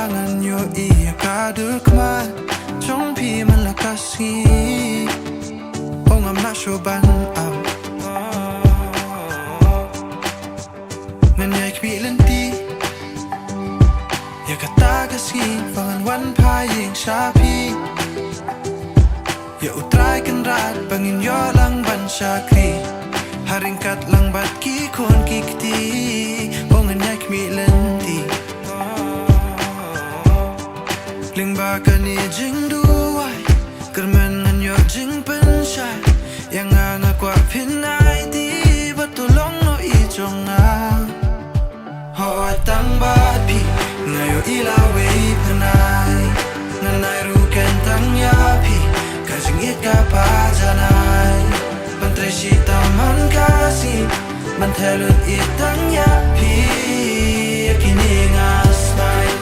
Jangan yo iya kadu kemar Trong pi man la kasi Oh I'm not sure ban am Men jeg kvilen di Jeg kata kasi Fangan wan pa ying shapi Ya utrai kan rat Bangin yo lang ban syakri Haringkat lang bat ki kon kikti Oh ngan jeg kvilen di Ling baka ni jing duwai Kermen ngan yo jing pensyai Yang nga kwa pinay di Batulong no i chong na Ho tang bat pi Ngayo ilawe penay Nanay ruken tang yapi Kajing it ka pa janay Bantre sita man kasi Mantelun itang yapi Kini ngasmay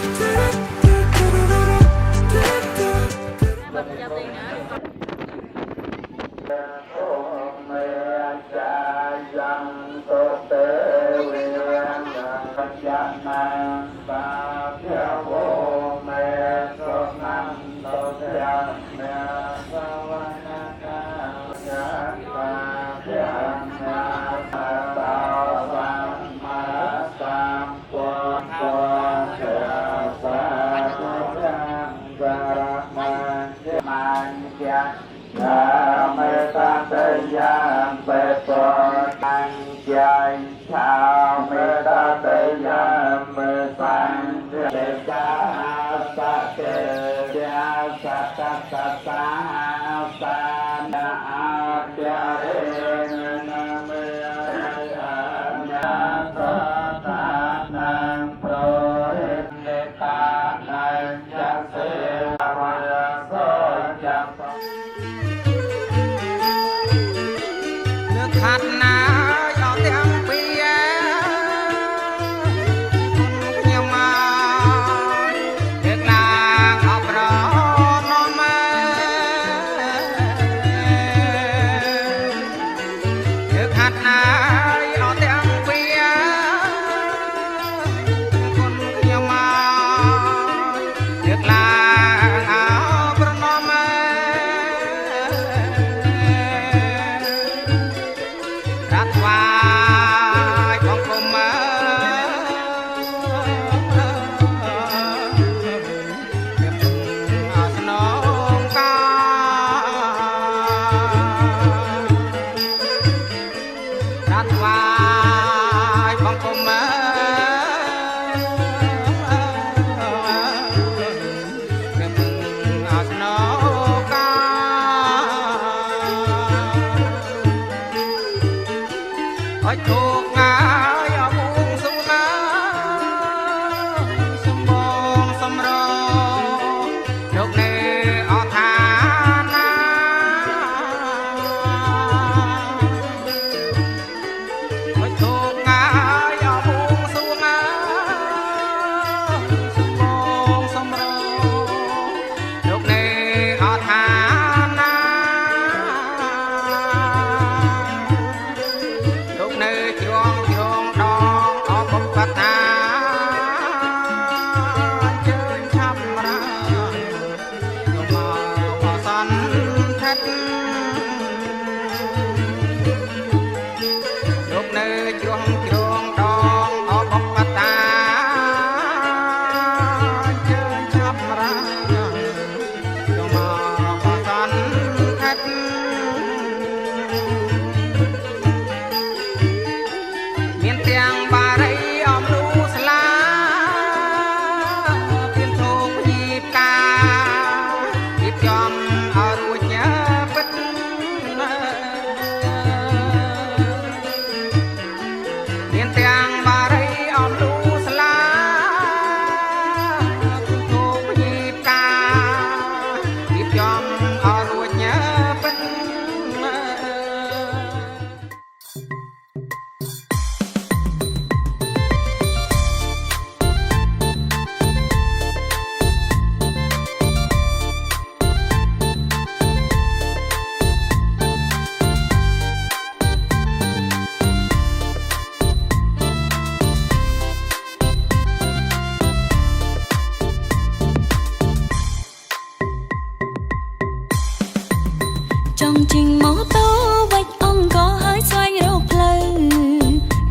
ង់ជិញម៉ូតូវិចអង្គក៏ហើយស្វែងរកផ្លូវ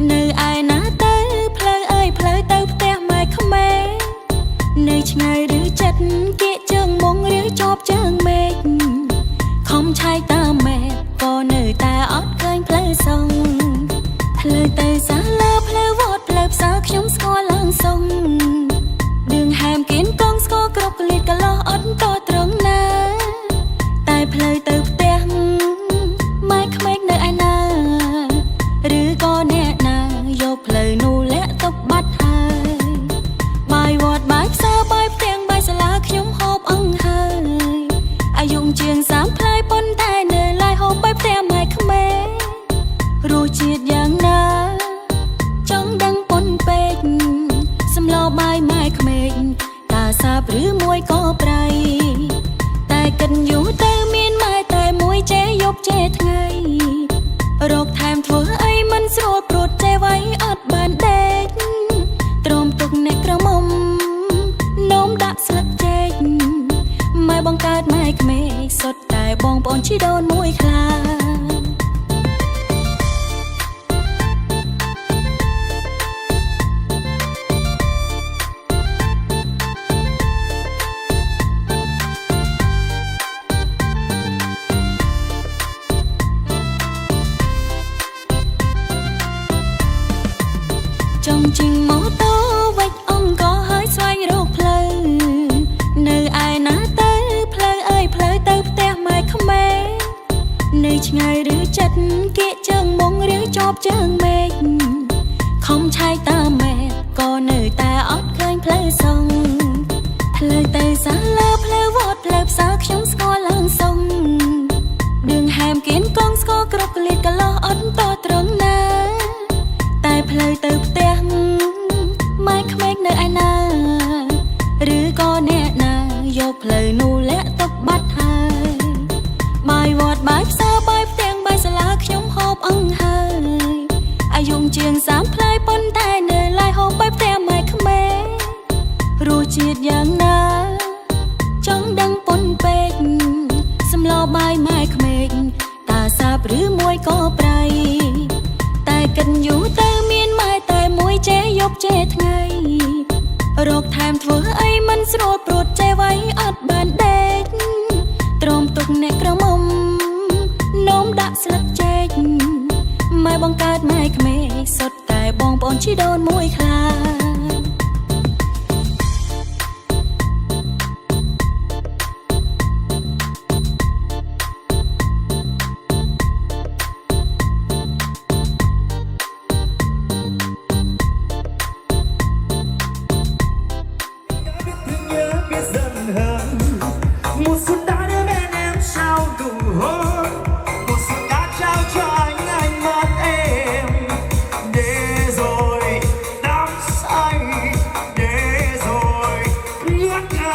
នៅឯណាទៅផ្លូវអើយផ្លូវទៅផ្ទះម៉ែក្មេងនៅឆ្ងាយឬចិត្តគៀកជើងមុងឬជាប់ជើងមេឃខំឆែកតាមម៉ែក៏នៅតែអត់ឃើញផ្លូវសងផ្លូវទៅសាលាផ្លូវវត្តផ្លូវផ្សារខ្ញុំស្គាល់ឡើងសុងដឿងហែមគៀនកងស្គាល់គ្រប់កលៀតកលោះអត់ក៏ត្រង់ណាតែផ្លូវទៅផ្ទះម៉ែក្មេកនៅឯណាឬក៏អ្នកណាយកផ្លូវនោះលាក់ទុកបាត់ហើយបាយវត្តបាយផ្សារបាយផ្ទាំងបាយសាលាខ្ញុំហូបអង្ហើយអាយុជាង30ផ្លែប៉ុន្តែនៅឡើយហូបបាយផ្ទះម៉ែក្មេករសជាតិយ៉ាងណាចង់ដឹងប៉ុនពេកសម្លបាយម៉ែក្មេកតើសាបឬមួយក៏ប្រៃតែគិតយូរទៅមានម៉ែតែមួយចេះយប់ចេះថ្ងៃរកថែមធ្វើអីមិនស្រួលព្រួតចេះໄວអត់បានដេកទ្រាំទុកអ្នកក្រមុំនោមដាក់ស្លឹកចេកម៉ែបង្កើតម៉ែក្មេកសុទ្ធតែបងប្អូនជីដូនមួយខ្លាចង់ជិញម៉ូតូវិចអង្គក៏ហើយស្វែងរកផ្លូវនៅឯណាទៅផ្លូវអើយផ្លូវទៅផ្ទះម៉ែក្មេងនៅឆ្ងាយឬចិត្តគៀកជើងមុងឬជាប់ជើងមេឃខំឆែកតាមម៉ែក៏នៅតែអត់ឃើញផ្លូវសងផ្លូវទៅសាលាផ្លូវវត្តផ្លូវផ្សារខ្ញុំស្គាល់ឡើងសុងដឿងហែមគៀនកងស្គាល់គ្រប់កលៀតកលោះអត់តត្រង់ណាតែផ្លូវទៅផ្ទះម៉ែក្មេកនៅឯណាឬក៏អ្នកណាយកផ្លូវនោះលាក់ទុកបាត់ហើយបាយវត្តបាយផ្សារបាយផ្ទាំងបាយសាលាខ្ញុំហូបអង្ហើយអាយុជាង30ផ្លែប៉ុន្តែនៅឡើយហូបបាយផ្ទះម៉ែក្មេករសជាតិយ៉ាងណាចង់ដឹងប៉ុនពេកសម្លបាយម៉ែក្មេកតើសាបឬមួយក៏ប្រៃតែគិតយូរទៅមានម៉ែតែមួយចេះយប់ចេះថ្ងៃរកថែមធ្វើអីមិនស្រួលព្រួតចេះໄວអត់បានដេកទ្រាំទុកអ្នកក្រមុំនោមដាក់ស្លឹកចេកម៉ែបង្កើតម៉ែក្មេកសុទ្ធតែបងប្អូនជីដូនមួយខ្លាmột phút đã đưa bên em sao đủ hôn một phút đã trao cho anh mất em để rồi đắm say để rồi ngất ngây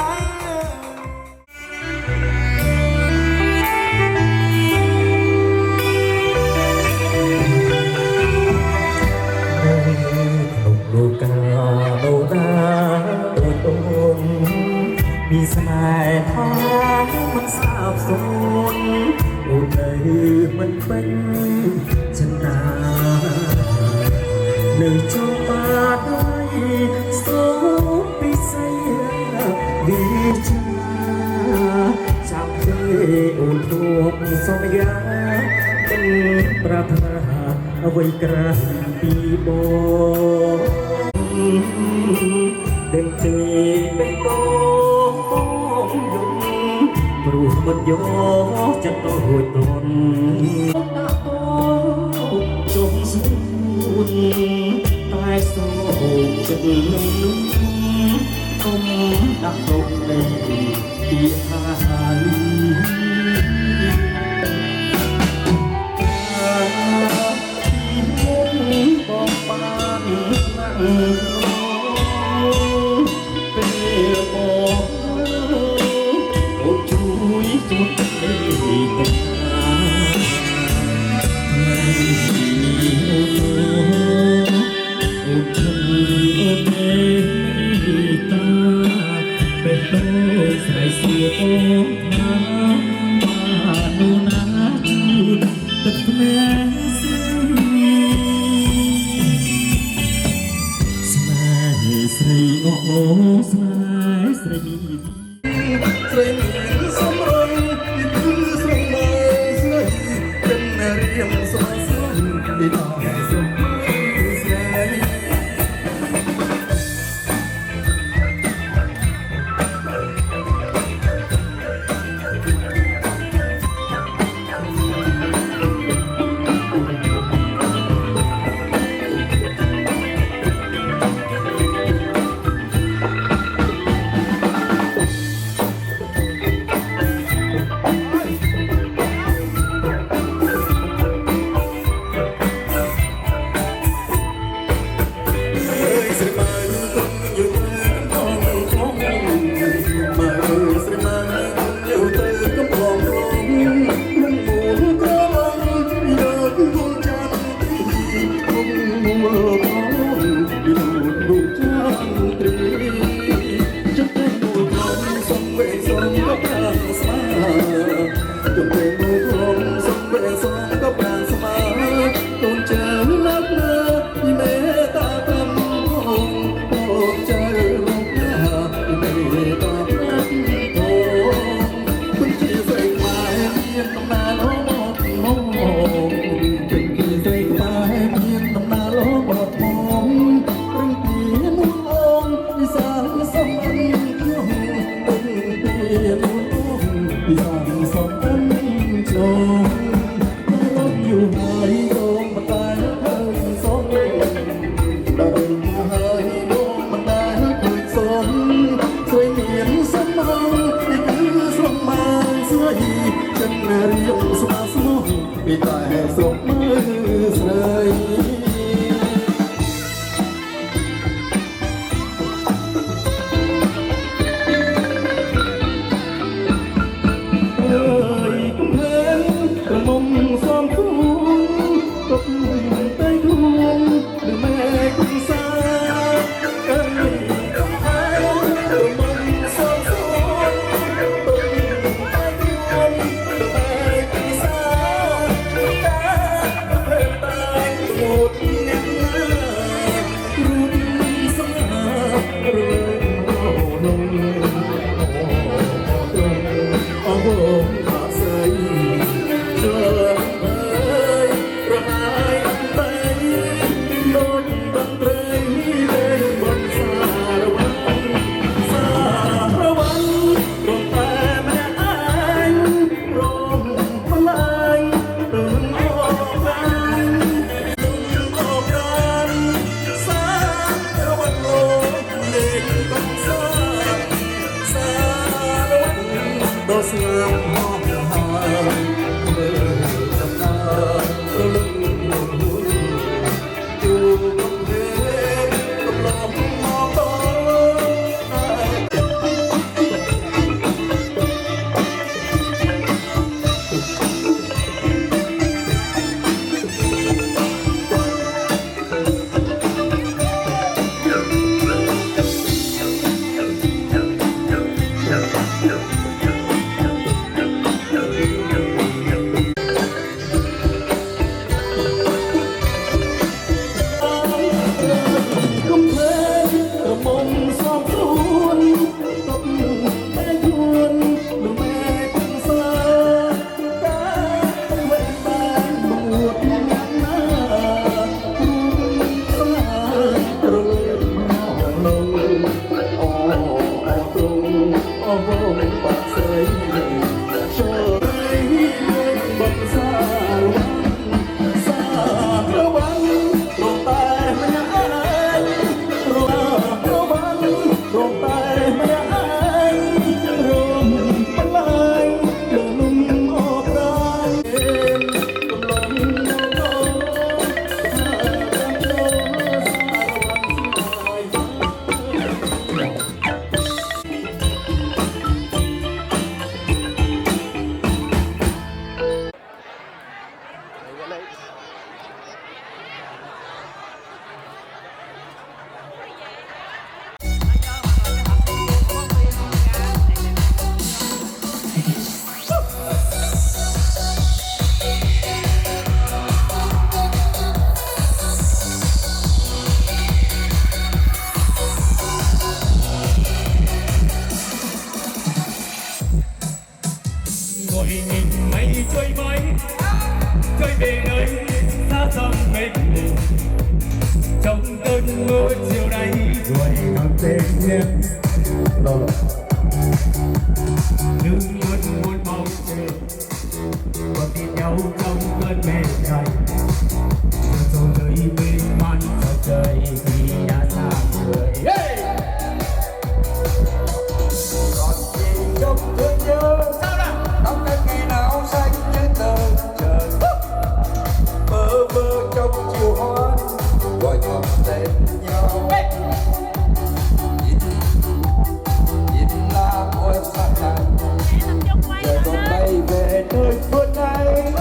không đồ ca đồ đá đồ tômมีสลายท้องมันสาบสูญอุดเลยมันเป็นชะตาหนึ่งจงปาดไว้โซปิเสียวิชาจากเธออุ่นทุกสมัยเป็นปรารถนาเอาไว้กระปีโบเดินตีเป็นโกព្រោះមិនយកចិត្តទៅរួចតន់ដាក់តចុះស្រួលតែសោកចិត្តនឹងកុំដាក់ទុកដីពីថាលីបងបានណាស់ពេលបងជួយទុកដីតាអូនពេលតាពេលទៅស្រ័យសួរអូនថា ស្រីមានសំរងគឺស្រងមើលស្រីเป็นរៀងស្វាស្រីពីតែសុំស្រី ពីតែស្រុកមើលស្រី ngồi nhìn mây trôi mây trôi về nơi xa xăm mênh mông trong cơn mưa chiều nay rồi càng tên em đâu nhưng luôn muốn mong chờ còn tin nhau trong cơn mê say rồi đời mênh man cho trời thì đã xa người còn gì trong thương nhớ tóc em ngày nào xanh như tờ trời bơ vơ trong chiều hoa gọi ngọt tên nhau nhìn là môi sắc lạnh giờ còn bay về nơi phương này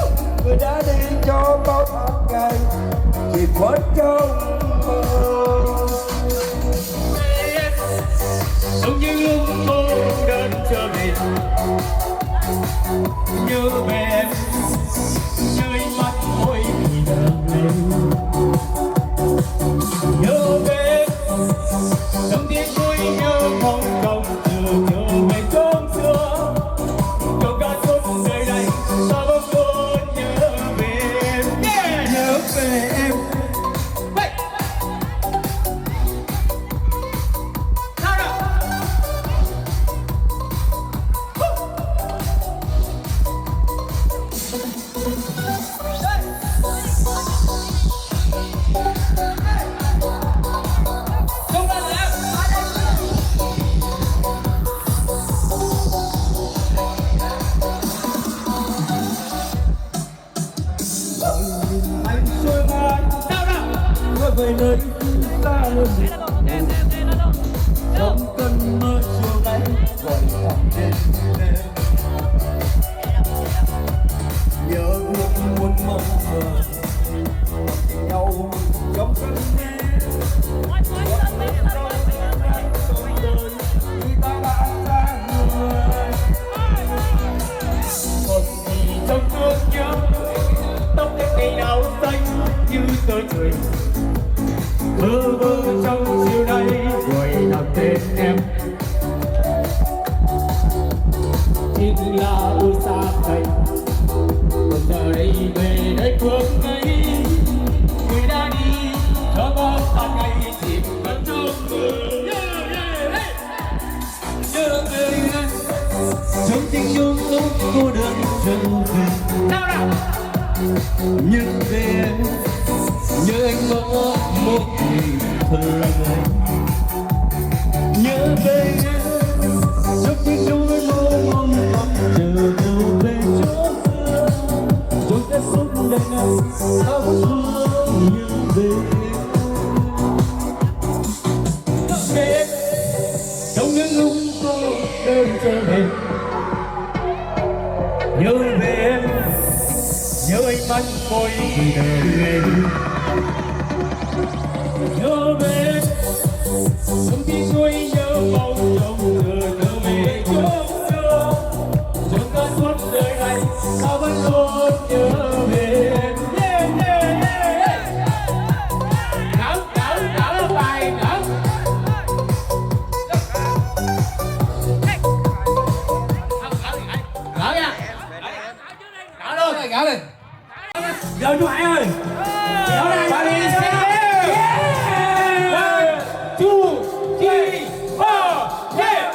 người đã đi cho bao tháng ngày chỉ khuất trong mơ giống như lúc cô đơn trở về nhớ về em nơi mắt môi thì đờm lên nhớ về em trong tiếng vui nhớ mong không từ nhớ về chốn xưa trong ca khúc nơi đây ta vẫn luôn nhớ về em nhớ về em anh xuôi mai ngỡ về nơi xa hơn trong cơn mơ chiều nay gọi thẳng tên em nhớ ước muốn mong mơ nhau trong cơn mê khi ta đã xa người còn gì trong thương nhớ tóc em ngày nào xanh như tờ trời bơ vơ trong chiều nay gọi thẳng tên em nhưng là ôi xa thầy còn giờ đây về nơi phương ấy người đã đi cho bao tháng ngày chìm ngập trong mưa nhớ về anh trong tình yêu lúc cô đơn trở về nhớ về em nhớ anh mơ một mình thật lòng anh nhớ về em trong tình yêu mơ mong chờ về chỗ xưa rồi ta sống đời này ta vẫn luôn nhớ về em trong những lúc cô đơn trở về nhớ về em nhớ anh mắt môi thì đời nhớ về em không biết xuôi nhớ bao trong nhớ về chỗ xưa trong cơn suốt đời này ta vẫn luôn nhớ về em ngỡ bài ngỡ gõ lên giờ chú Hải ơi gõ này ba đi chú chi ba yeah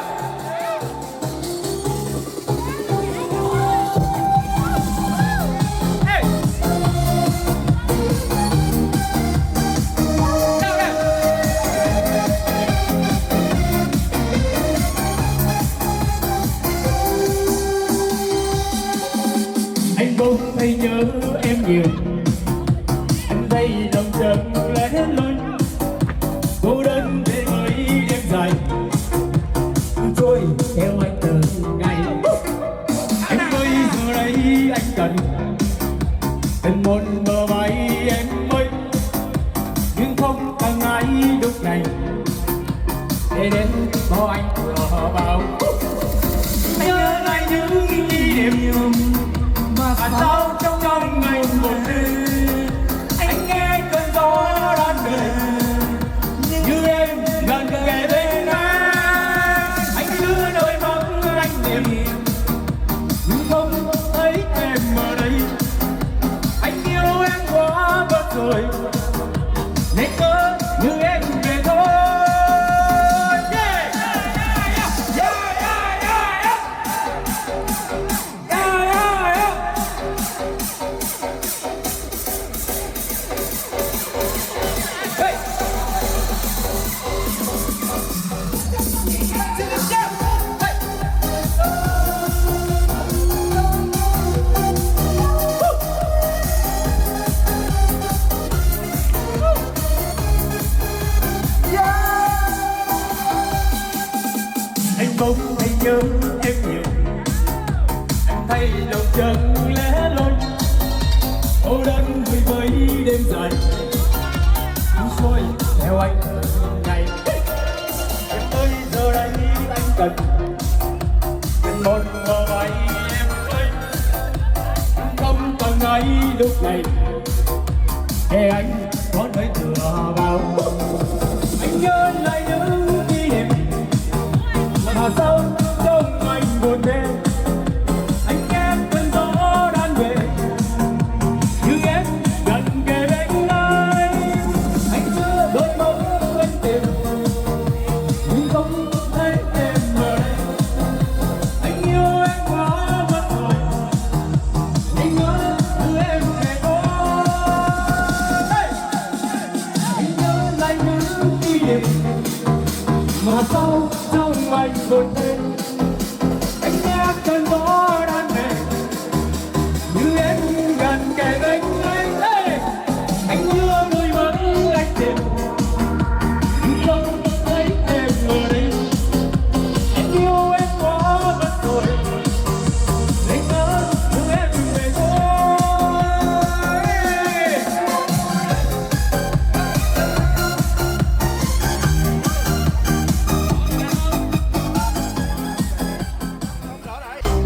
anh bỗng thấy nhớ em nhiều anh thấy lòng chợt lẽ loi cô đơn về với đêm dài trôi theo anh từng ngày anh ơi giờ đây anh cần bên một bờ vai em ơi nhưng không cần ai lúc này để đến có anh ở vào nhớ lại những kỷ niệm mà sao trong ngày một đêm anh nghe cơn gió đón đời như em gần kề bên anh đưa đôi mắt anh niềm nhưng không bỗng thấy nhớ em nhiều. Anh thấy lòng chân lẻ loi, cô đơn vui với đêm dài. Cứ xuôi theo anh ngày. Em ơi giờ đây anh cần một bờ vai em ơi. Không còn ai lúc này để anh có nơi tựa vào. Anh nhớ lại những kỷ niệm mà sao trong anh buồn đêm. Anh nghe cơn gió đan về như em gần kề bên anh. Anh chưa đôi mơ anh tìm nhưng không thấy em ở đây. Anh yêu em quá mất rồi, anh nhớ thứ em về thôi. Anh nhớ lại những kỷ niệm mà sau trong anh buồn đêm. Anh nghe cơn gió đan về như em gần kề bên anh. Anh nhớ đôi mắt anh tìm nhưng không thấy em ở đây. Anh yêu em quá mất rồi, anh nhớ thứ em về thôi.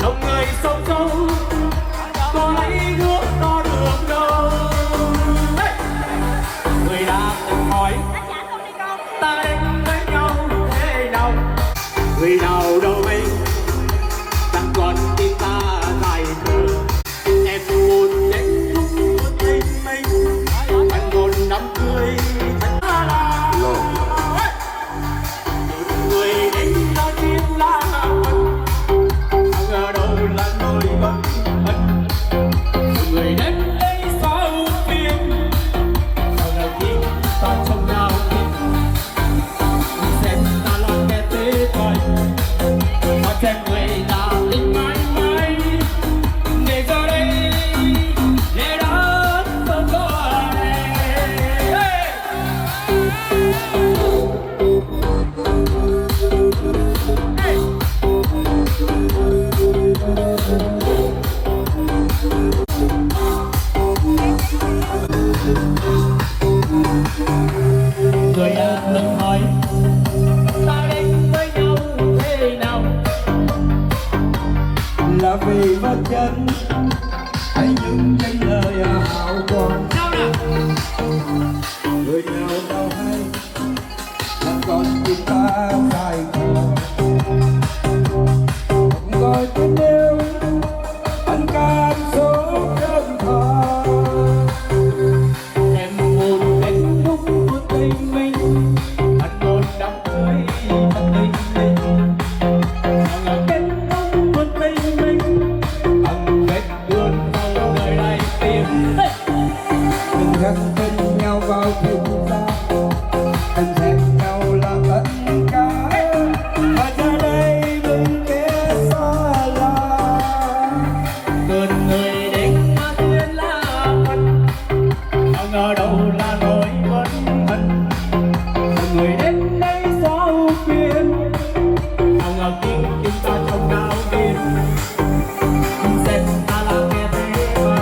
Lòng người sâu sâu có lấy nước đo được đâu. Người đã từng hỏi ta đến với nhau thế nào. Người nào đâu mấy chẳng còn tim ta dài thơ. Em buồn đến lúc thấy mình anh một đám cưới thật là người đến lo tim la quên. Ngờ đâu là nỗi bất hạnh. Người đến đây sao phiền sao là tim ta trong nào tim. Xem ta là kẻ tê thôi mà xem người là tình mãi mãi. Để giờ đây để đó không có ở đây. Người đã từng hỏi ta đến với nhau thế nào. Là vì mất chân hay những lời hào quang. Người nào đâu hay là còn chúng ta dài còn. Không gọi tên yêu anh ca số đơn thờ. Em buồn đến lúc buồn tình mình anh một đám cưới thật tình mình. Ngờ kết nối buồn tình mình bằng vết buồn sau đời này tìm. Đừng gắn bên nhau vào tim ta, anh xem nhau là tất cả. Và giờ đây mình kẻ xa lạ. Cơn người đến mà thiên là phần sao ngờ đâu là nỗi bất hạnh. Người đến đây sao phiền sao ngờ tim chúng ta trong đau điên. Xem ta là kẻ thế thôi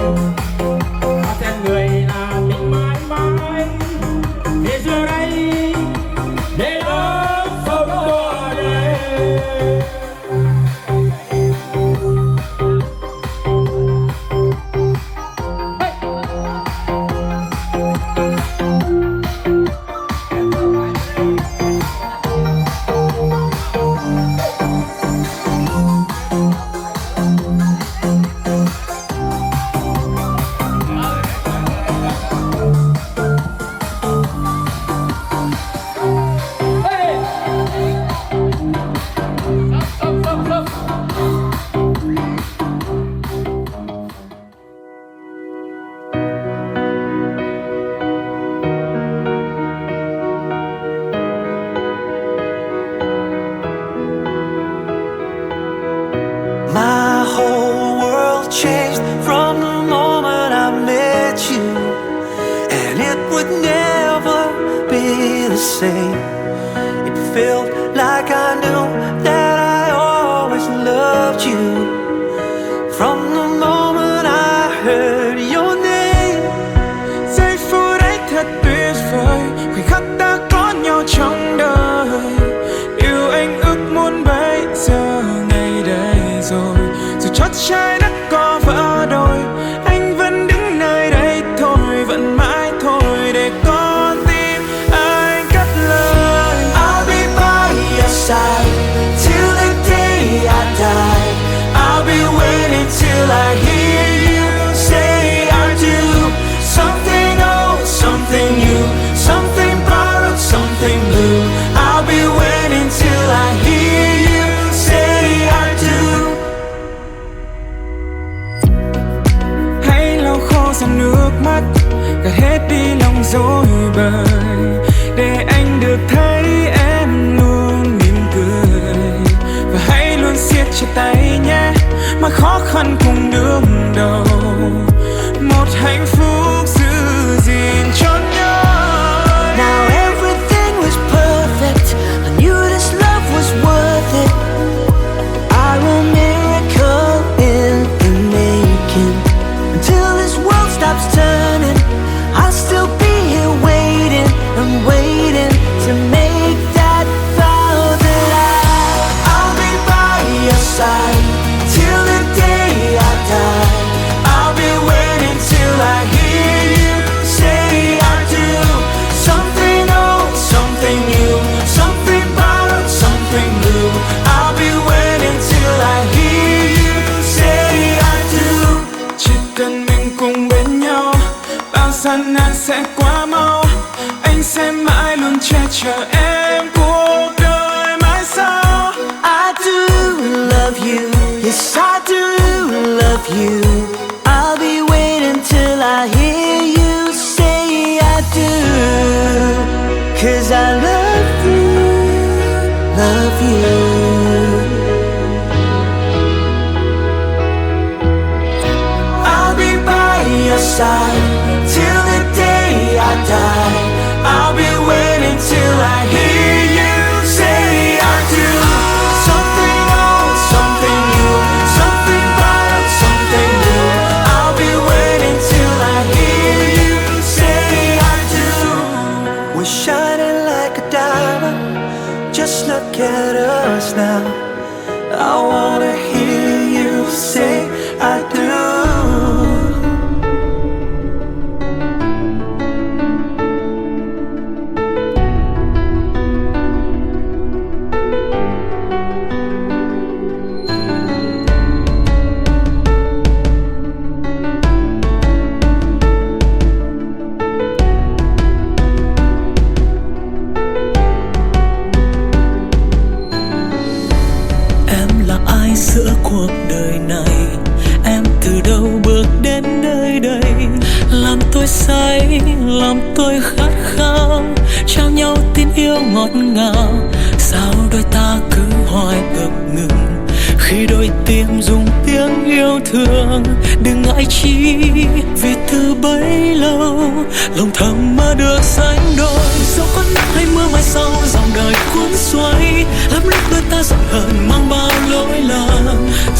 ta xem người là tình mãi mãi. Để giờ đây để đó không có ở đây. My whole world changed from the moment I met you, and it would never be the same. It felt like I knew that I trái đất có vỡ đôi, anh vẫn đứng nơi đây thôi, vẫn mãi thôi để con tim anh cất lời. I'll be by your side till the day I die. I'll be waiting till I hear you say I do. Something old, something new, something borrowed, something blue. I'll be waiting till I hear you say I do. Hãy lau khô dòng nước mắt, gạt hết đi lòng dối bời, để anh được thấy em luôn mỉm cười. Và hãy luôn siết chặt tay nhé, mà khó khăn cùng đương đầu, một hạnh phúc giữ gìn cho nhau. Now everything was perfect, I knew this love was worth it. I a miracle in the making. Until this world stops turning, I'll still be here waiting, I'm waiting to make that vow that I'll be by your side till the day I die. I'll be waiting till I hear you say I do. Something old, something new, something borrowed, something blue. I'll be waiting till I hear you say I do. Chỉ cần mình cùng bên nhau, bao gian nan sẽ qua mau. Anh sẽ mãi luôn che chở em cuộc đời mãi sau. I do love you, yes I do love you. I'll be waiting till I hear you say I do. 'Cause I love you, love you. I'll be by your side till the day I die. I'll be waiting till I hear you say I do. Something old, something new, something borrowed, something new. I'll be waiting till I hear you say I do. We're shining like a diamond, just look at us now. I wanna hear you say I do. Em là ai giữa cuộc đời này? Em từ đâu bước đến nơi đây? Làm tôi say, làm tôi khát khao, trao nhau tin yêu ngọt ngào. Sao đôi ta cứ hoài ngập ngừng khi đôi tim dùng tiếng yêu thương? Đừng ngại chi, vì từ bấy lâu lòng thầm mơ được sánh đôi. Dẫu có nắng hay mưa mai sau, dòng đời cuốn xoay, lắm lúc đôi ta giận hờn mang bao lỗi lầm.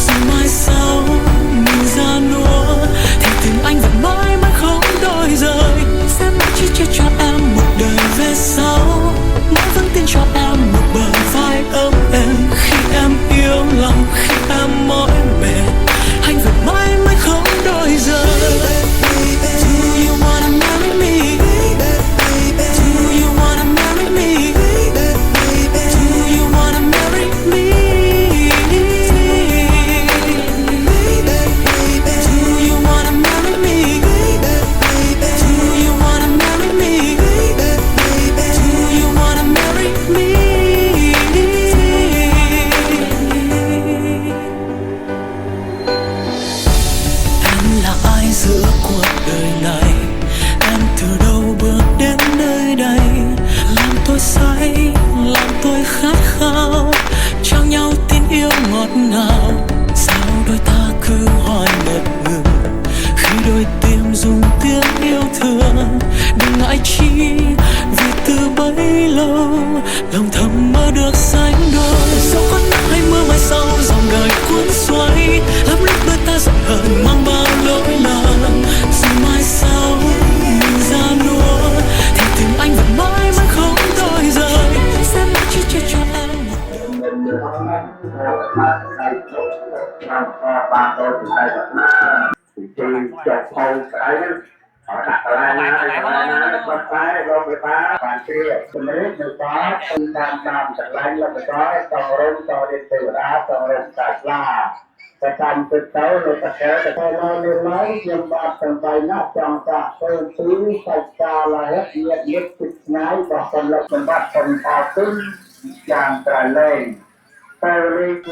Rồi mai sau mình ra nua, thì tình anh vẫn mãi mãi không đổi rời. Sẽ mãi chỉ che cho em một đời về sau, mãi vẫn tin cho em một bờ vai ấm êm. Khi em yêu lòng, khi em mỏi mệt, anh vẫn mãi mãi không đổi rời. Do you wanna marry me? Do you wanna marry me? Do you wanna marry me? Do you wanna marry me? Do you wanna marry me? Do you wanna marry me? Em là ai giữa cuộc đời này? Em từ đâu bước đến nơi đây? Làm tôi say, làm tôi khát khao, trao nhau tin yêu ngọt ngào. Sao đôi ta cứ hoài ngập ngừng khi đôi tim dùng tiếng yêu thương? Đừng ngại chi, vì từ bấy lâu lòng thầm mơ được sánh đôi. Dẫu có nắng hay mưa mai sau, dòng đời cuốn xoay, lắm lúc đôi ta giận hờn mang bao lỗi lầm. Rồi mai sau mình ra nua, thì tình anh vẫn mãi mãi không đổi rời. Sẽ mãi chỉ che cho em một ba tôi từ đây thì chụp hôn cái họ đặt lại lông người ta bàn kia mình biết người ta không tam sạch lại là người ta tàu rôm tàu điện tử đá tàu rôm sạch là cái tam tự tấu rồi ta kéo cái lo lên lấy nhưng ba tầng tay nát trong ta sơn tứ sạch ta là hết nhiệt nhất thực nhái và phần lập phần bắt phần thảo tính chàng trải lên tàu đi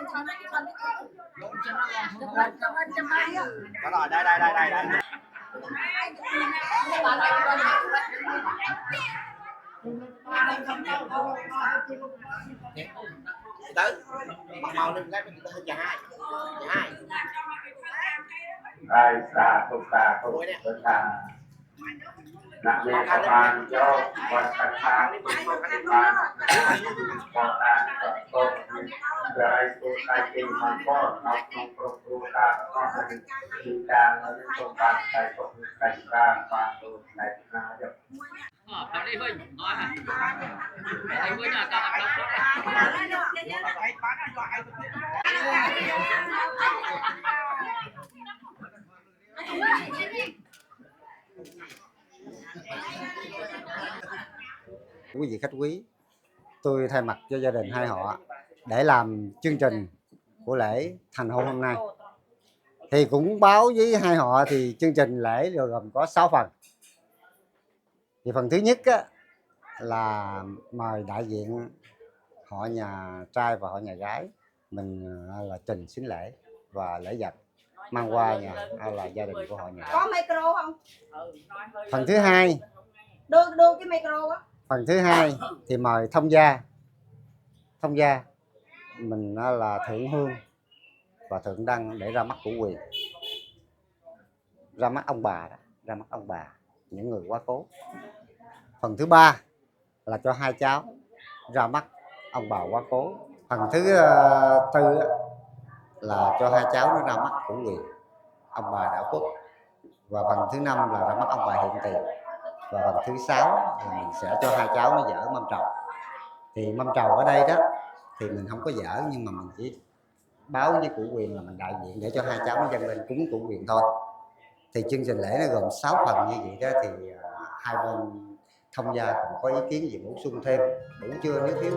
rồi đây tới màu lên cái mình hơi dài ai xa không xa nặng về các bạn cho quan sát sáng các bạn có ta có đời của tài chính hoàn có nó không có tu ta có tình cảm ở trong bạn tài của tài ta và tu tài ta được ở đây Vinh nói hả đây Vinh là ta làm Quý vị khách quý, tôi thay mặt cho gia đình hai họ để làm chương trình của lễ thành hôn hôm nay. Thì cũng báo với hai họ thì chương trình lễ gồm có 6 phần. Thì phần thứ nhất á, là mời đại diện họ nhà trai và họ nhà gái mình là trình xính lễ và lễ vật mang qua nhà là gia đình của họ nhà. Có micro không? Phần thứ hai Đưa cái micro á. Phần thứ hai thì mời thông gia mình là thượng hương và thượng đăng để ra mắt củ quyền, ra mắt ông bà đó, ra mắt ông bà những người quá cố. Phần thứ ba là cho hai cháu ra mắt ông bà quá cố. Phần thứ tư là cho hai cháu nó ra mắt củ quyền, ông bà đã khuất. Và phần thứ năm là ra mắt ông bà hiện tiền. Và phần thứ sáu là mình sẽ cho hai cháu nó dỡ mâm trầu. Thì mâm trầu ở đây đó thì mình không có dỡ, nhưng mà mình chỉ báo với củ quyền là mình đại diện để cho hai cháu nó dâng lên cúng củ quyền thôi. Thì chương trình lễ nó gồm 6 phần như vậy đó, thì hai bên thông gia cũng có ý kiến gì bổ sung thêm, đủ chưa, nếu thiếu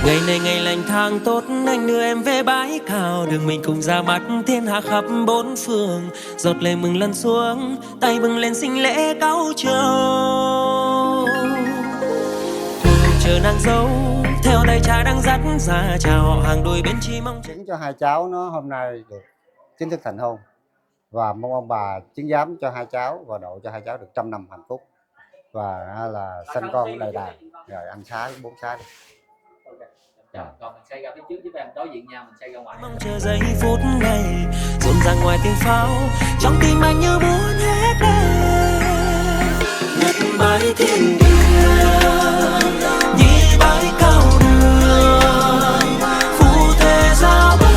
Ngày này ngày lành tháng tốt, anh đưa em về bãi cào, đường mình cùng ra mắt thiên hạ khắp bốn phương. Giọt lệ mừng lăn xuống, tay bừng lên sinh lễ cao trầu. Cùng chờ nàng dâu, theo tay cha đang dắt ra chào họ hàng đôi bên chi mong. chứng cho hai cháu nó hôm nay được chính thức thành hôn, và mong ông bà chứng giám cho hai cháu và độ cho hai cháu được 100 năm hạnh phúc và là sinh con đầy đàn, rồi ăn xá 4 xá đi. còn mình xây ra phía trước với em đối diện nhau, mình xây ra ngoài. Mong chờ giây phút này rộn ràng ngoài tiếng pháo, trong tim anh như muốn hết lên. Nhất bái thiên địa, nhị bái cao đường, phu thê giao bái.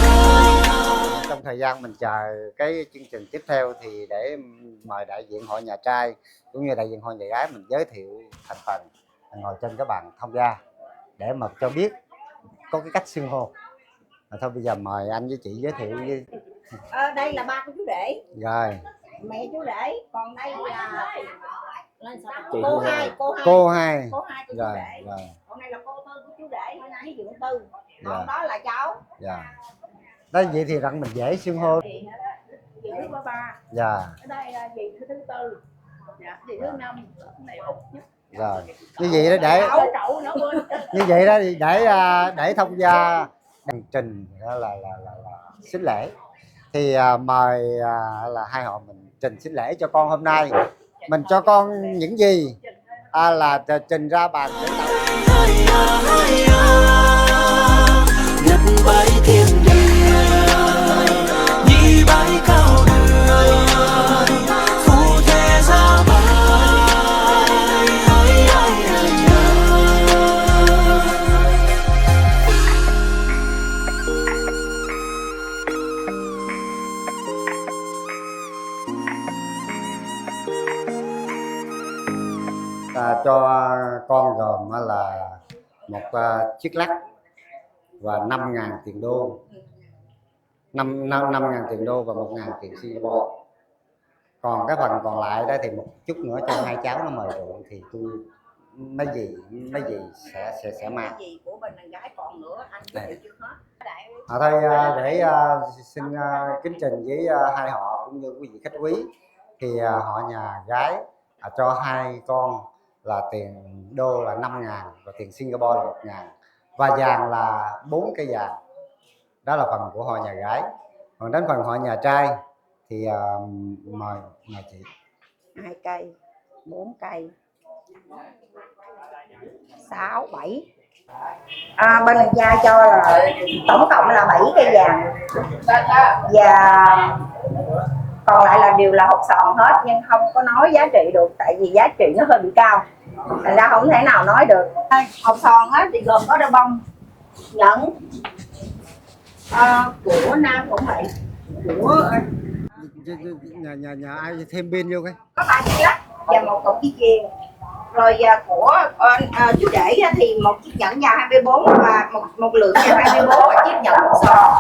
Trong thời gian mình chờ cái chương trình tiếp theo thì để mời đại diện họ nhà trai cũng như đại diện họ nhà gái mình giới thiệu thành phần ngồi trên cái bàn thông gia để mà cho biết có cái cách xưng hô. Thôi bây giờ mời anh với chị giới thiệu với. Đây là ba của chú rể. Rồi. Mẹ chú rể, còn đây là Chị cô hai. Cô hai của chú rồi, rể. rồi. Còn đây là cô tư của chú rể, với Dượng Tư. Còn Dạ. đó là cháu. Dạ. Đó vậy thì rằng mình dễ xưng hô. Chị thứ ba. Dạ. Ở đây là chị thứ tư. Dạ, chị thứ 5, này út nhất. Rồi. Như vậy đó như vậy đó thì để thông gia đăng trình đó là xính lễ. Thì mời là hai họ mình trình xính lễ cho con hôm nay. Mình cho con những gì là trình ra bàn để tạo. Nhất bái thiên địa, nhị bái cao đường, phu thê giao bái. Cho con gồm là một chiếc lắc và 5.000 tiền đô, 5.000 tiền đô và 1.000 tiền Singapore. Còn cái phần còn lại đó thì một chút nữa cho hai cháu nó mời rượu thì tôi mấy gì sẽ mang. Gì của bên gái còn nữa anh giới thiệu trước hết. Thôi để xin kính trình với hai họ cũng như quý vị khách quý thì họ nhà gái cho hai con là tiền đô là 5.000 và tiền Singapore là 1.000 và vàng là 4 cây vàng. Đó là phần của họ nhà gái. Còn đến phần họ nhà trai thì mời chị. 2 cây, 4 cây, 6, 7. Bên gia cho là tổng cộng là 7 cây vàng và còn lại là đều là hột sòn hết, nhưng không có nói giá trị được tại vì giá trị nó hơi bị cao, thành ra không thể nào nói được. Hột sòn á thì gồm có đôi bông, nhẫn của nam cũng vậy, của nhà ai thêm pin vô cái có 3 chiếc lắc và 1 cọng dây chuyền. Rồi của chú rể thì 1 chiếc nhẫn vàng 24 và một lượng vàng 24 và chiếc nhẫn hột sòn.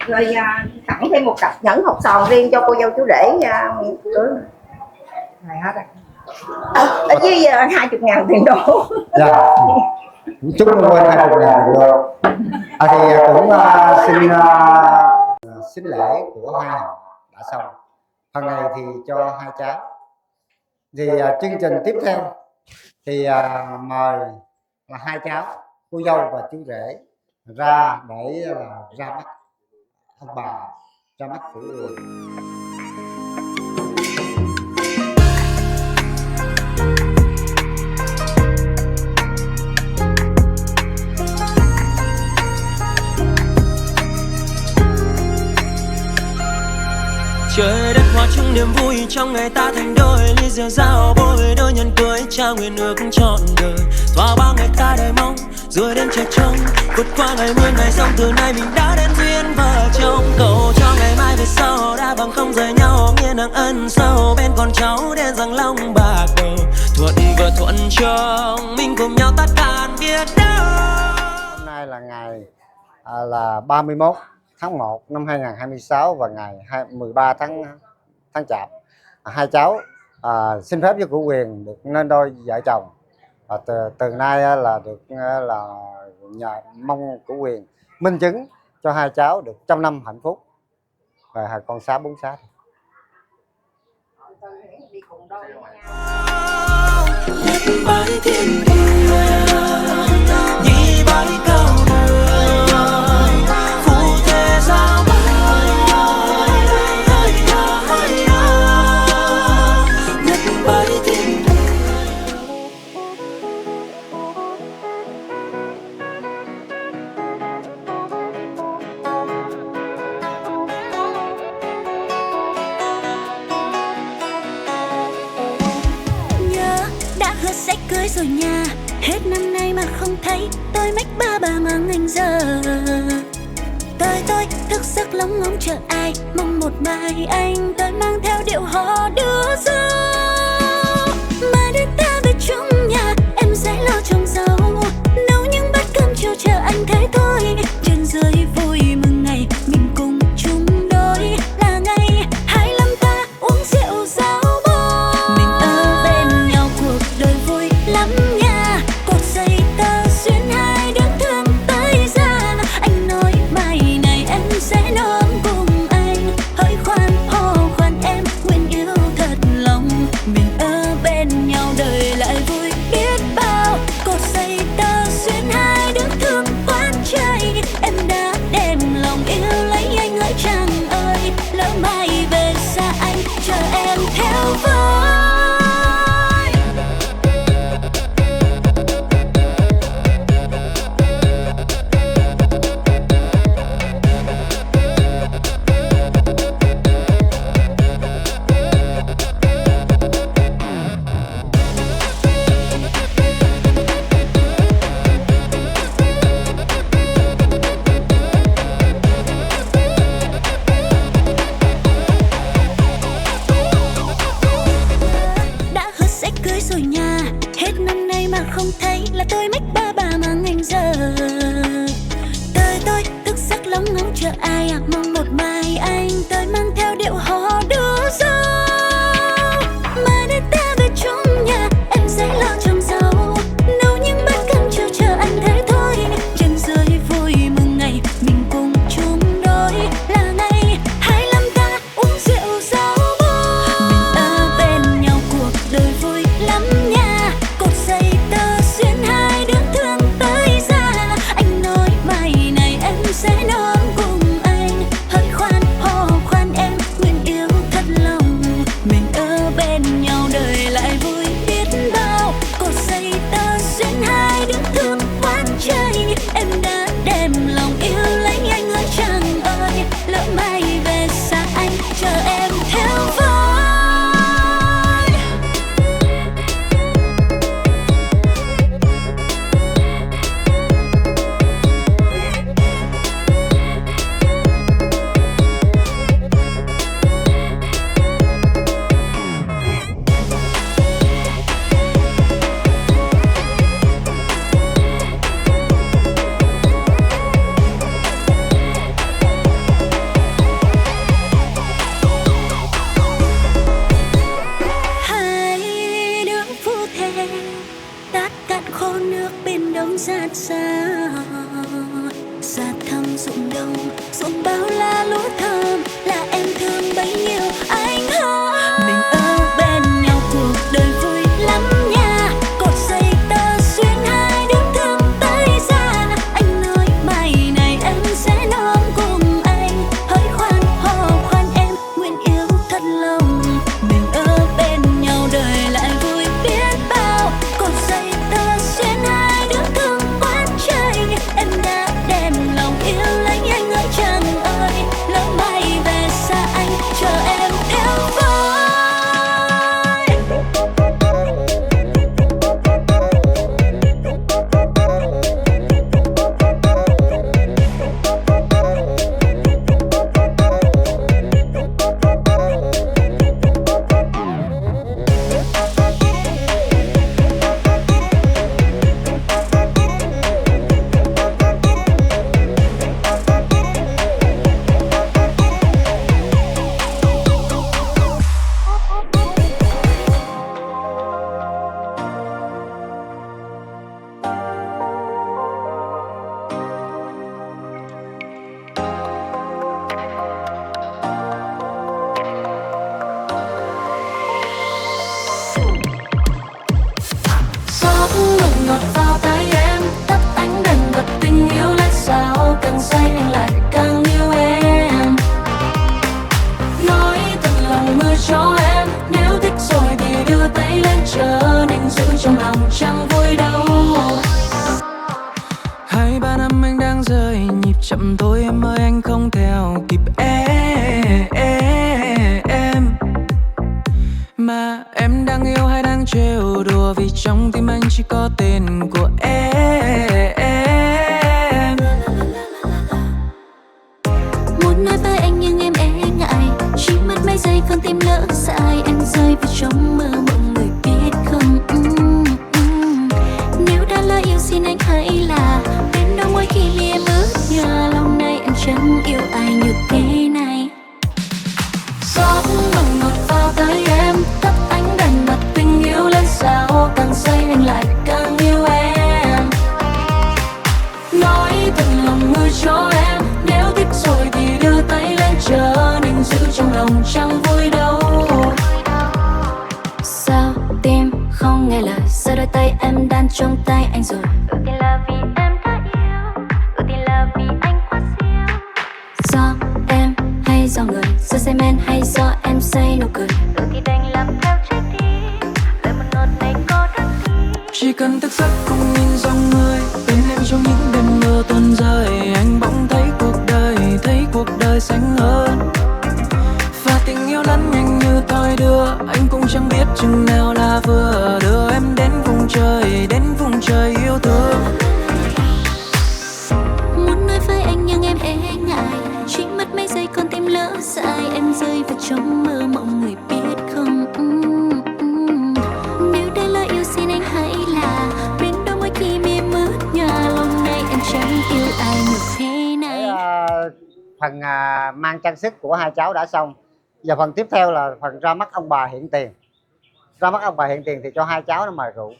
Rồi tặng thêm 1 cặp nhẫn hột sòn riêng cho cô dâu chú rể cưới. Này hết rồi. Ở dưới 20.000 tiền đô. Dạ. Chúc mừng quên 20.000 tiền đô. Thì cũng xin lễ của hai họ đã xong. Phần này thì cho hai cháu. Thì chương trình tiếp theo thì mời là hai cháu, cô dâu và chú rể ra để ra mắt ông bà, ra mắt của người. Trời đất hòa chung niềm vui trong ngày ta thành đôi, ly rượu giao bôi đôi nhân cưới trao nguyện ước trọn đời. Và bao ngày ta đầy mong rồi đến trời trông, vượt qua ngày mưa ngày sông, từ nay mình đã đến duyên vợ chồng. Cầu cho ngày mai về sau đã bằng không rời nhau, nghĩa nặng ân sâu bên con cháu đến rằng long bạc đầu. Thuận vợ thuận chồng mình cùng nhau tất cả biết đâu. Hôm nay là ngày là 31 tháng 1 năm 2026 và ngày 13 tháng Chạp. Hai cháu xin phép với cụ quyền được nên đôi vợ chồng. Từ nay là được nhờ mong cụ quyền minh chứng cho hai cháu được 100 năm hạnh phúc và hai con xá 4 xá. Bãi thiên đi bãi cao đường phù thế giao nhất bãi thiên sẽ cưới rồi nha, hết năm nay mà không thấy tôi mách ba mang anh giờ. Tôi thức giấc lóng ngóng chờ ai, mong một mai anh tôi mang theo điệu hò đưa dâu. Mà đến ta về chung nhà, em sẽ lo trồng rau, nấu những bát cơm chiều chờ anh thế thôi. Trên dưới vui mừng ngày mình cùng chung đôi, là ngày 25 ta uống rượu rau bò. Mình ở bên nhau cuộc đời vui lắm nha, cột dây tơ xuyên hai đứa thương tới ra. Anh nói mai này em sẽ nấu cùng anh, hơi khoan hò khoan em nguyện yêu thật lòng. Mình ở bên nhau đời lại vui biết bao, cột dây tơ xuyên hai đứa thương quán chơi. Em đã đem lòng yêu lấy anh hỡi chàng ơi, lỡ mai về xa anh chờ em theo với. Rồi nha, hết năm nay mà không thấy là tôi mách ba mang anh giờ. Tôi thức giấc lóng ngóng chờ ai, mong một mai anh tôi mang theo điệu hò đưa ngọt vào tai em, tắt ánh đèn bật tình yêu lên sao, càng say anh lại càng yêu em. Nói thật lòng mưa cho em, nếu thích rồi thì đưa tay lên chờ, nên giữ trong lòng chẳng vui đâu. 2-3 năm anh đang rơi nhịp chậm thôi em ơi, anh không theo kịp em. Mà em đang yêu hay đang trêu đùa, vì trong tim anh chỉ có tên của em. Muốn nói với anh nhưng em e ngại, chỉ mất mấy giây con tim lỡ dại, anh rơi vào trong mơ mộng người biết không. Nếu đã lỡ yêu xin anh hãy là bên đôi môi khi mi em ướt nhòa, lâu nay em chẳng yêu ai như thế này. Gió nồng ngọt vào tới em, tắt ánh đèn bật tình yêu lên sao, càng say anh lại càng yêu em. Nói thật lòng mưa cho em, nếu thích rồi thì đưa tay lên chờ, nên giữ trong lòng chẳng vui đâu. Sao tim không nghe lời, giờ đôi tay em đan trong tay anh rồi. Thì là vì em đã yêu, thì là vì anh quá siêu. Do em hay do người, do say men hay do em say nụ cười, thì đành làm theo trái tim, lời một nốt này có đắng gì. Chỉ cần thức giấc cùng nhìn dòng người, bên em trong những đêm mưa tuôn rơi, anh bỗng thấy cuộc đời xanh hơn. Và tình yêu lăn nhanh như thoi đưa, anh cũng chẳng biết chừng nào là vừa, đưa em đến vùng trời yêu thương. Muốn nói với anh nhưng em e ngại, chỉ mất mấy giây con tim lỡ dại, em rơi vào trong mơ mộng người biết không. Nếu đã lỡ yêu xin anh hãy là bên đôi môi khi mi em ướt nhòa, lâu nay em chẳng yêu ai như thế này. Phần mang trang sức của hai cháu đã xong. Giờ phần tiếp theo là phần ra mắt ông bà hiện tiền. Ra mắt ông bà hiện tiền thì cho hai cháu nó mời rượu.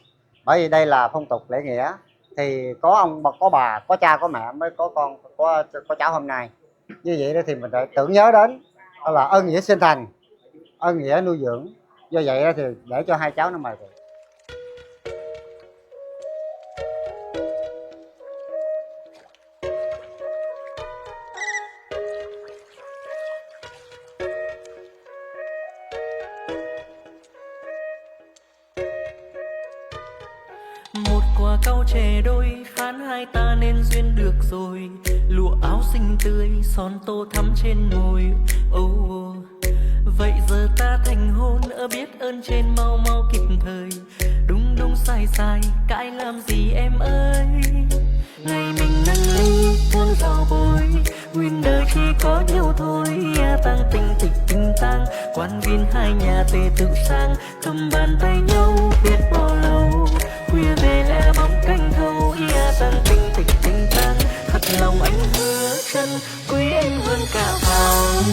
Bởi vì đây là phong tục lễ nghĩa, thì có ông có bà, có cha có mẹ mới có con, có cháu hôm nay. Như vậy đó thì mình phải tưởng nhớ đến đó là ơn nghĩa sinh thành, ơn nghĩa nuôi dưỡng. Do vậy đó thì để cho hai cháu nó mời rượu. Một quả cau chè đôi phán hai ta nên duyên được rồi, lụa áo xinh tươi son tô thắm trên môi. Vậy giờ ta thành hôn, biết ơn trên mau mau kịp thời, đúng đúng sai sai cãi làm gì em ơi. Ngày mình nâng ly thương vào bồi, nguyên đời chỉ có nhau thôi. Tăng tình tịch tình tang, quan viên hai nhà tề tự sang, cầm bàn tay nhau biết bao lâu. Khuya về lẽ bóng canh thâu, tăng tình tịch tình tang, thật lòng anh hứa chân quý em hơn cả vàng.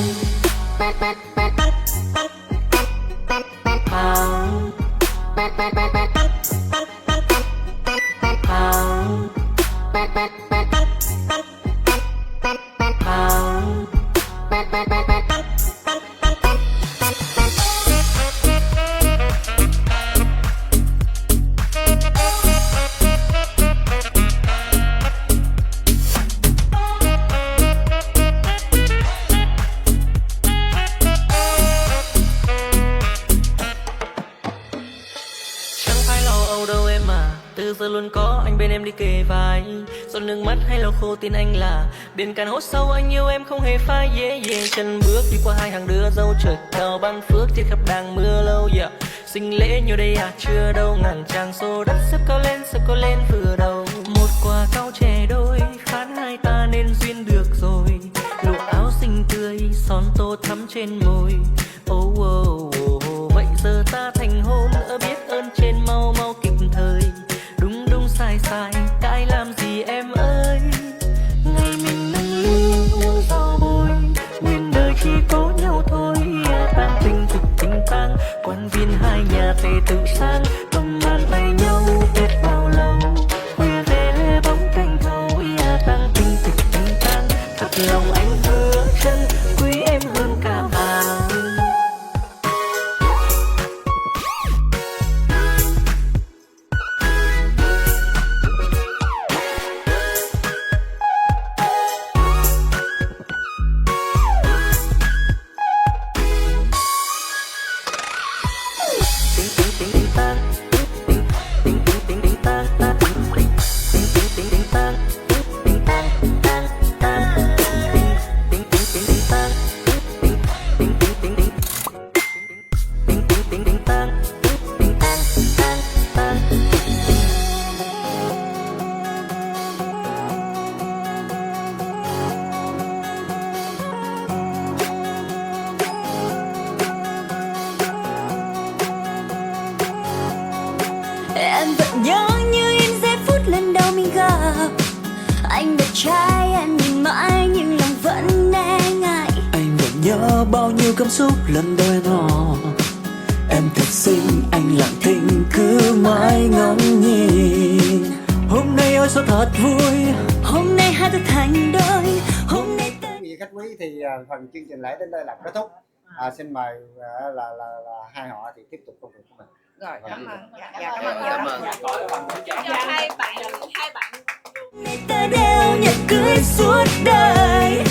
Từ giờ luôn có anh bên em đi kề vai, giọt nước mắt hay lau khô tin anh là biển cạn hốt sâu, anh yêu em không hề phai. Chân bước đi qua hai hàng đưa dâu trời cao ban phước trên khắp đang mưa lâu. Sinh lễ nhiều đây à chưa đâu, ngàn tràng xô đất xếp cao lên vừa đầu. Một quả cau chè đôi phán hai ta nên duyên được rồi, lụa áo xinh tươi son tô thắm trên môi. Vậy giờ ta thành hôn, biết ơn trên mau mau kịp thời, đúng đúng sai sai cãi làm gì em ơi. Ngày mình nâng ly uống rau bôi, nguyên đời chỉ có nhau thôi. Tan tình thực tình tang, quan viên hai nhà tề tự sang, cầm bàn tay nhau biết bao lâu. Khuya về lê bóng canh thâu, tan tình thực tình tang, thật lòng anh hứa chân quý em hơn cả vàng. Anh đẹp trai em nhìn mãi nhưng lòng vẫn e ngại. Anh vẫn nhớ bao nhiêu cảm xúc lần đôi nó. Em thật xinh, anh lặng thinh cứ mãi ngắm nhìn. Hôm nay ôi sao thật vui, Hôm nay hai ta thành đôi. Hôm nay ta... Quý vị khách quý thì phần chương trình lễ đến đây là kết thúc. Xin mời là hai họ thì tiếp tục công việc của mình. Rồi, cảm ơn. Cảm ơn. Hai bạn. Ngày ta đeo nhẫn cưới suốt đời.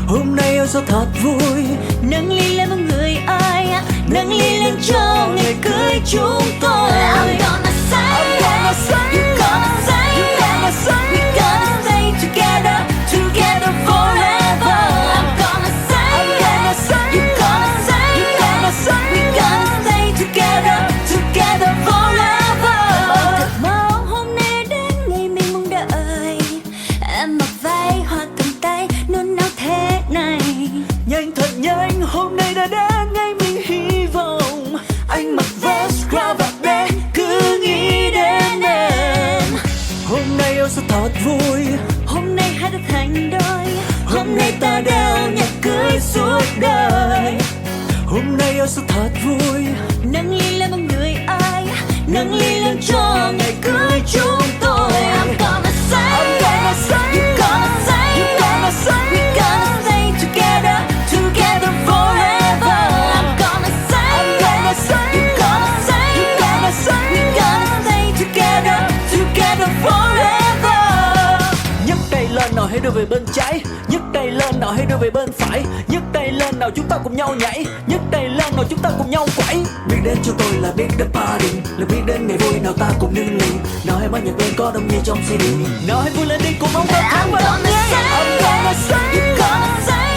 hôm nay ôi sao thật vui. Nâng ly lên mọi người ơi, nâng ly lên cho ngày cưới chúng tôi. I'm gonna say, you're gonna say, we're gonna stay together, together forever. I'm gonna say, you're gonna say, we're gonna stay together, together forever. Thật mong hôm nay đến ngày mình mong đợi. Em mặc váy hoa cầm tay nôn nao thế này. Nhanh thật nhanh, hôm nay đã đến ngày mình hy vọng. Anh mặc vest cravat đen cứ nghĩ đến em. Hôm nay ôi sao thật vui, Hôm nay hai ta thành đôi. hôm nay ta đeo nhẫn cưới suốt đời. Hôm nay ôi sao thật vui, Nâng ly lên mọi người ơi, nâng ly lên cho ngày cưới chúng tôi. I'm gonna say, you're gonna say, we're gonna stay together, together forever. I'm gonna say, you're gonna say, we're gonna stay together, together forever. nhấc tay lên nào hãy đưa về bên trái, nhấc tay lên nào hãy đưa về bên phải, nhấc tay lên nào chúng ta cùng nhau nhảy, nhấc tay lên nào chúng ta cùng nhau quẩy. Biết đến cho tôi là biết đến party, là biết đến ngày vui nào ta cùng nâng ly, nào hãy ban nhạc lên có đông như trong CD, nào hãy vui lên đi cùng ông ta thắng và I'm gonna say, you're gonna say.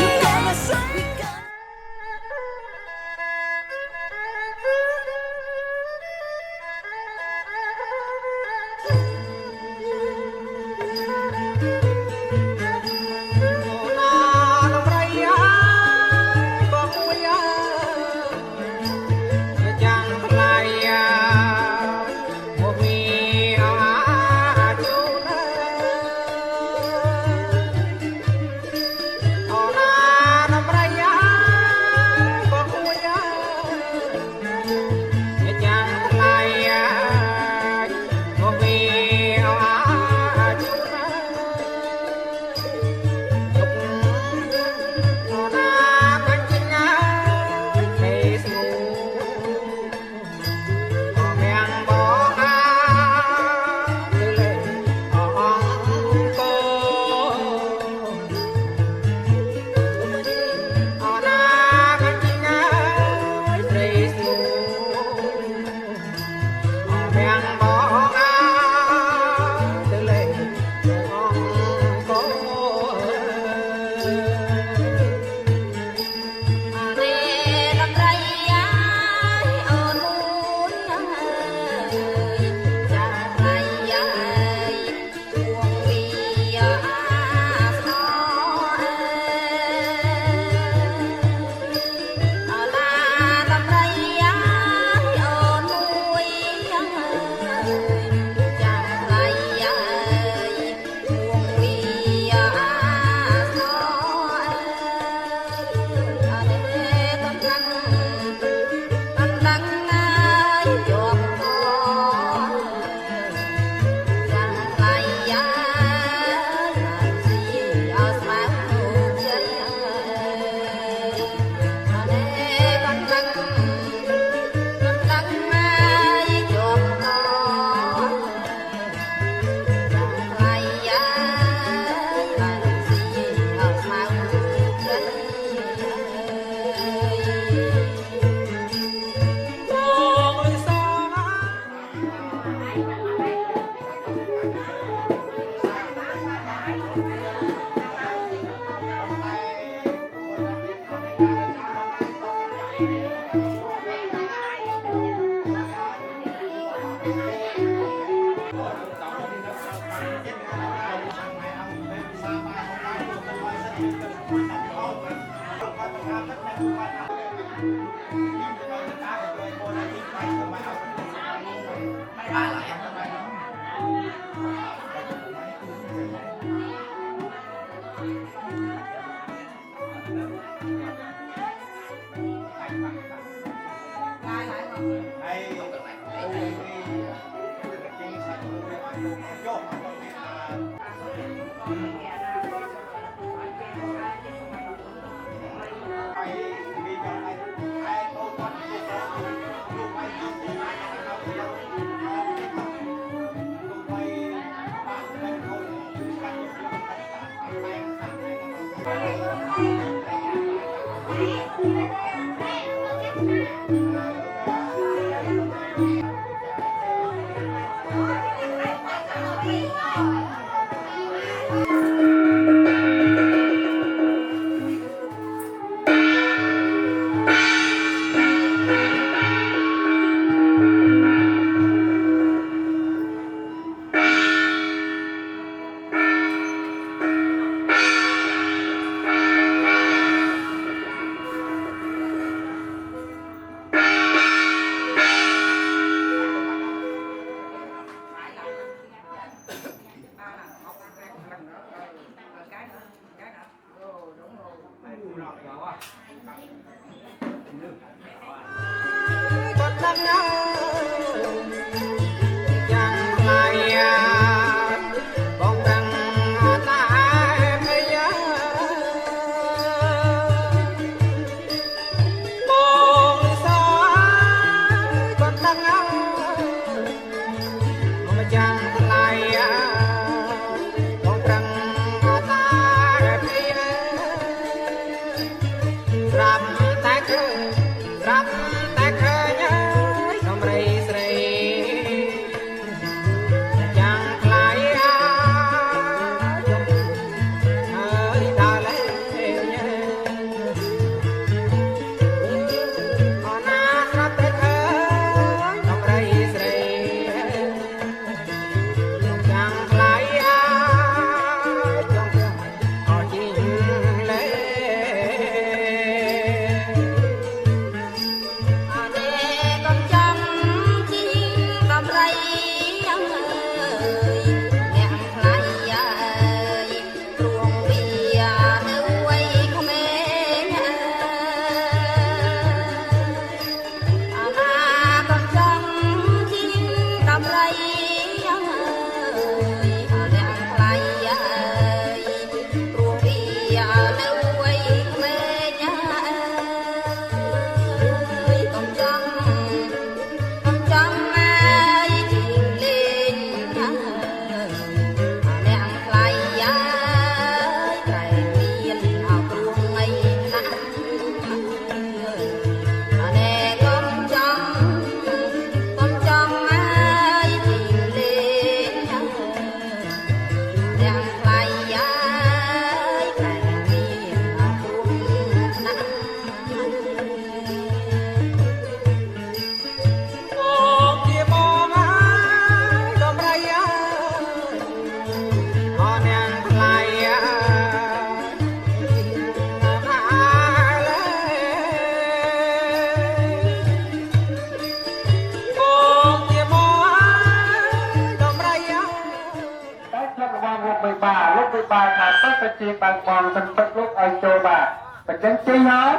ជាបើកបងសិនទឹកលោកឲ្យចូលបាទបើចឹងជិះហើយ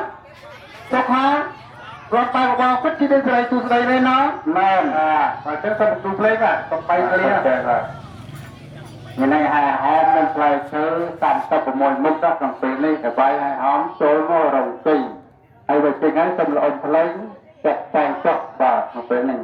ចុះហើយគាត់បើកបងពិតជាដូចស្រីទូស្ដីនេះណ៎មែនបើចឹងសិនទូភ្លេងបាទកំបីគ្រានេះហើយហោមនឹងផ្លែឈើ36មុខដល់ក្នុងពេលនេះតែបាយហើយហោមចូលមករងទីហើយបើចេញហើយសូមល្អភ្លេងចាក់តែងចុះបាទក្នុងពេលនេះ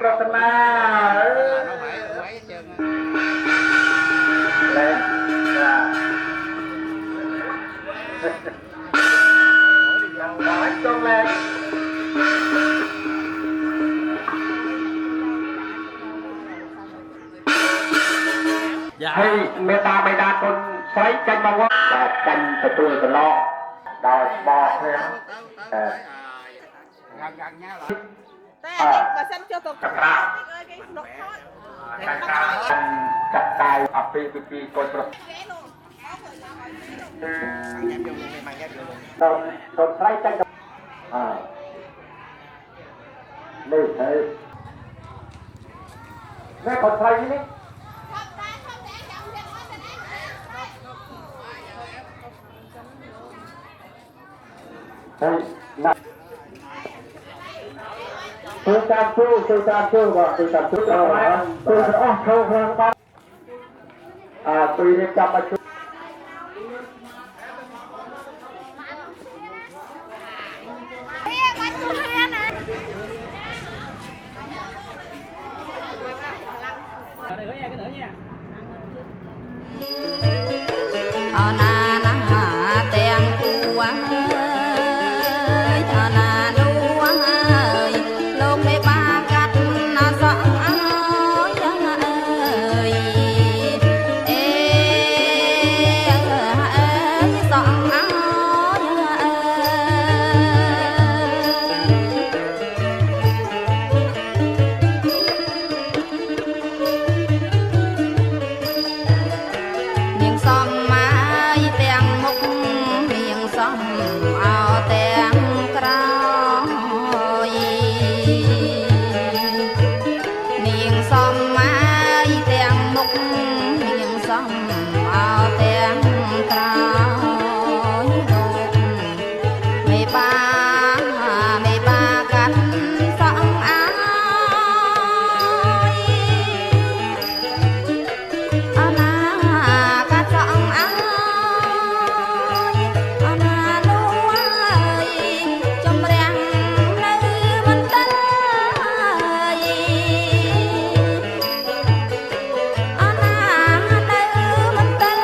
ប្រាថ្នា hay mẹ ta mày đa con xoáy canh bao quá và canh phải tôi phải lo đòi bò thêm chặt tay api pipi con con xoáy canh đây thấy nghe con xoáy đi đây nè tôi tam chú và tôi tam chú tôi sẽ không bắt tôi đi chăm chú na na ha tiền cua na nu ơi lông mê ba cắt na rõ ơi rõ miếng xóm mai tiền mục miếng xóm ao tiền cày miếng xóm mai tiền mục miếng xóm ao tiền cày mày ba cắt xóm áo na cắt xóm áo na nu ơi trong rèn nơi mình tên na nơi mình tên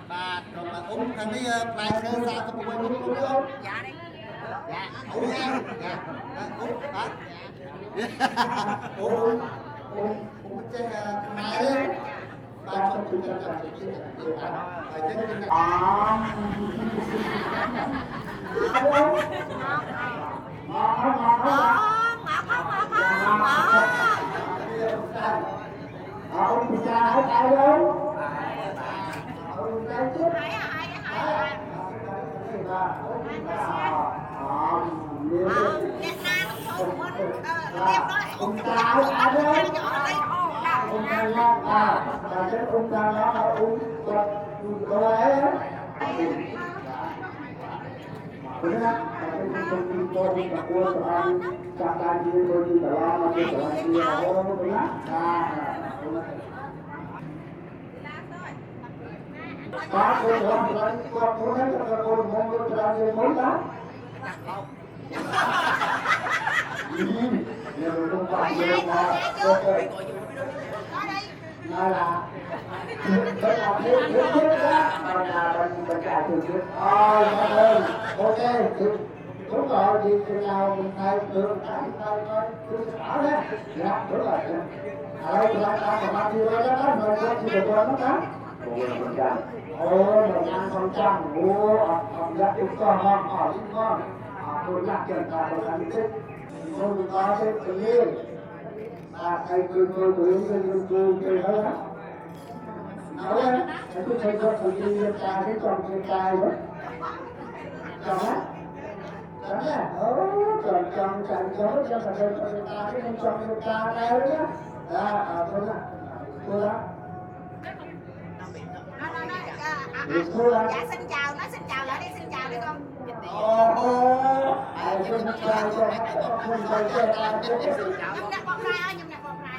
bà rồi mà uống thằng ấy lại sơ ra tôi quay uống uống không dạ đi dạ uống em dạ uống hả uống cái này đấy bà cho tôi cho tôi biết điều bạn phải chết ông ta lo và cái ông ta nó ông cô ấy Hãy subscribe cho kênh Ghiền Mì Gõ để không bỏ lỡ những video hấp đúng rồi thì chừng nào mình thay đường thay ở đấy dạ đúng rồi ở đây thì làm sao mà bao nhiêu đó mình có chỉ được quên đó mình ăn con trăm dạ chúng con hỏi chúng con tôi nhắc chuyện là tôi ăn thích tôi có cái tự nhiên và thầy tôi chơi đó nói đấy tôi thấy có tự nhiên trai cái con trai đó chồng á đúng rồi, chồng cho phải người ta cái chồng người ta đây nhá, thôi đó, Dạ xin chào, nói xin chào lại đi, xin chào đi con. Xin chào Nhâm nhạc bông rai ơi, nhâm nhạc bông rai.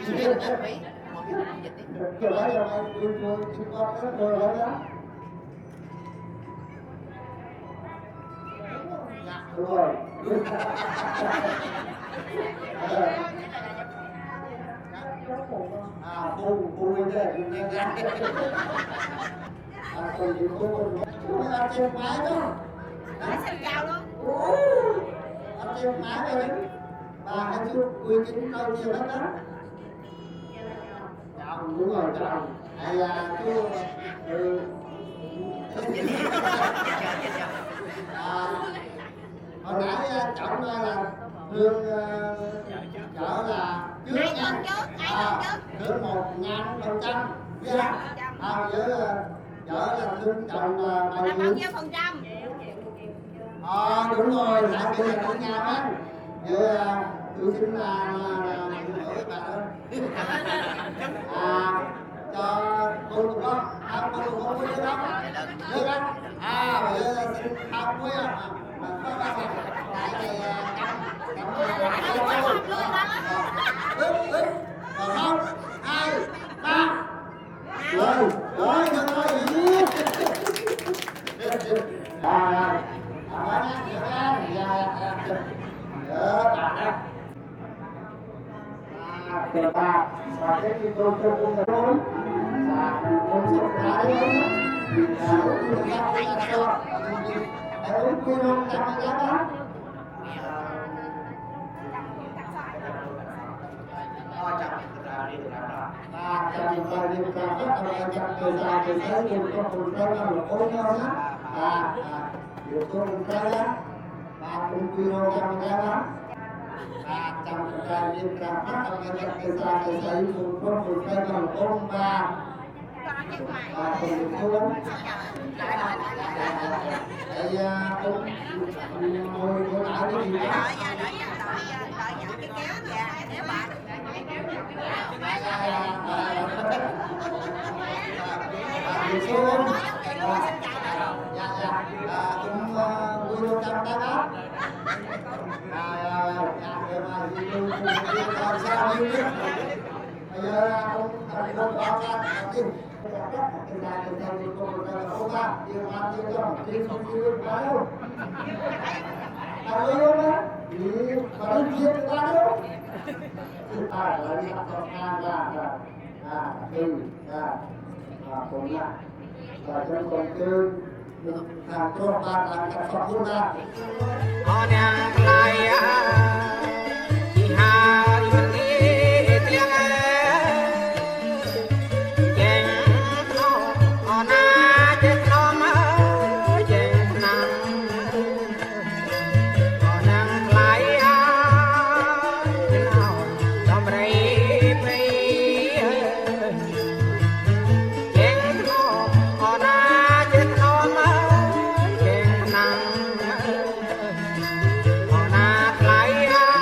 Kiểu đấy là chúng con rất nhiều đấy đó. Đúng rồi. Bùng lên đây, bùng lên ra. Còn thì cô là trên máy đó. Nói xin chào luôn. Ở trên máy rồi. Bà anh chú quy chính câu nhiều lắm đó. Đúng rồi, chào. Hay là chú hồi nãy trọng là lương chở là trước nha trước 1.000% giá với chở là lương trọng là bao nhiêu phần trăm? Đúng rồi, lại tôi là nhà bán với tôi xin là gửi bà cho cô lục đó cô lục có quý đó được đó bây giờ xin tham quý không, 2, 3 rồi và cái gì tôi cho cô nói và tôi sẽ nói đúng quy luôn trong cái đó và trong thời điểm đó trong thời gian thì thấy được có một cái là một ôn nhau đó được có một cái đó và cũng quy luôn trong cái đó và trong thời điểm đó trong thời gian thì thấy được có một cái là một ôn và cùng xuống thì cũng ngồi của lại cái gì đó đi xuống cũng vui luôn trong cái đó làm sao đi bây giờ không có đi cái này thì theo như cô không ra điều mà điều cho thì không chịu quá đâu luôn á thì mà đi chia quá đâu là đi học con ra cũng là và trong còn tư hàng cho ta làm cả phật luôn ra con nhà lại chỉ hà đi mình đi tiếng Hãy subscribe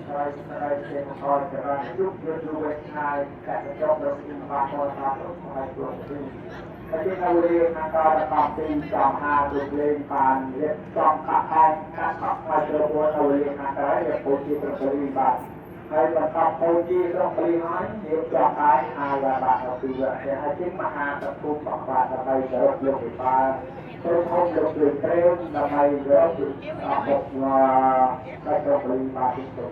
ហើយហើយជាមកអរចរណយុគយូរវេហើយកាត់ចប់ដល់ពីបានមកតាមទៅហើយព្រោះទីតែទីនៅរៀនណាក៏តាមទីចំហារូបលេងបានរៀបចំកាត់ហើយកាត់មកទៅទៅរៀនណាក៏រៀបពូជាប្រពៃបាទហើយបន្តពូជាក្នុងព្រីហើយរៀបចំហើយហើយបាទពីវាហើយជាមហាសពុទ្ធបបាដើម្បីទៅលោកវិបាចូលហូបលោកលើត្រេនដើម្បីយកអបអរដល់ប្រពៃបាទទីទៅ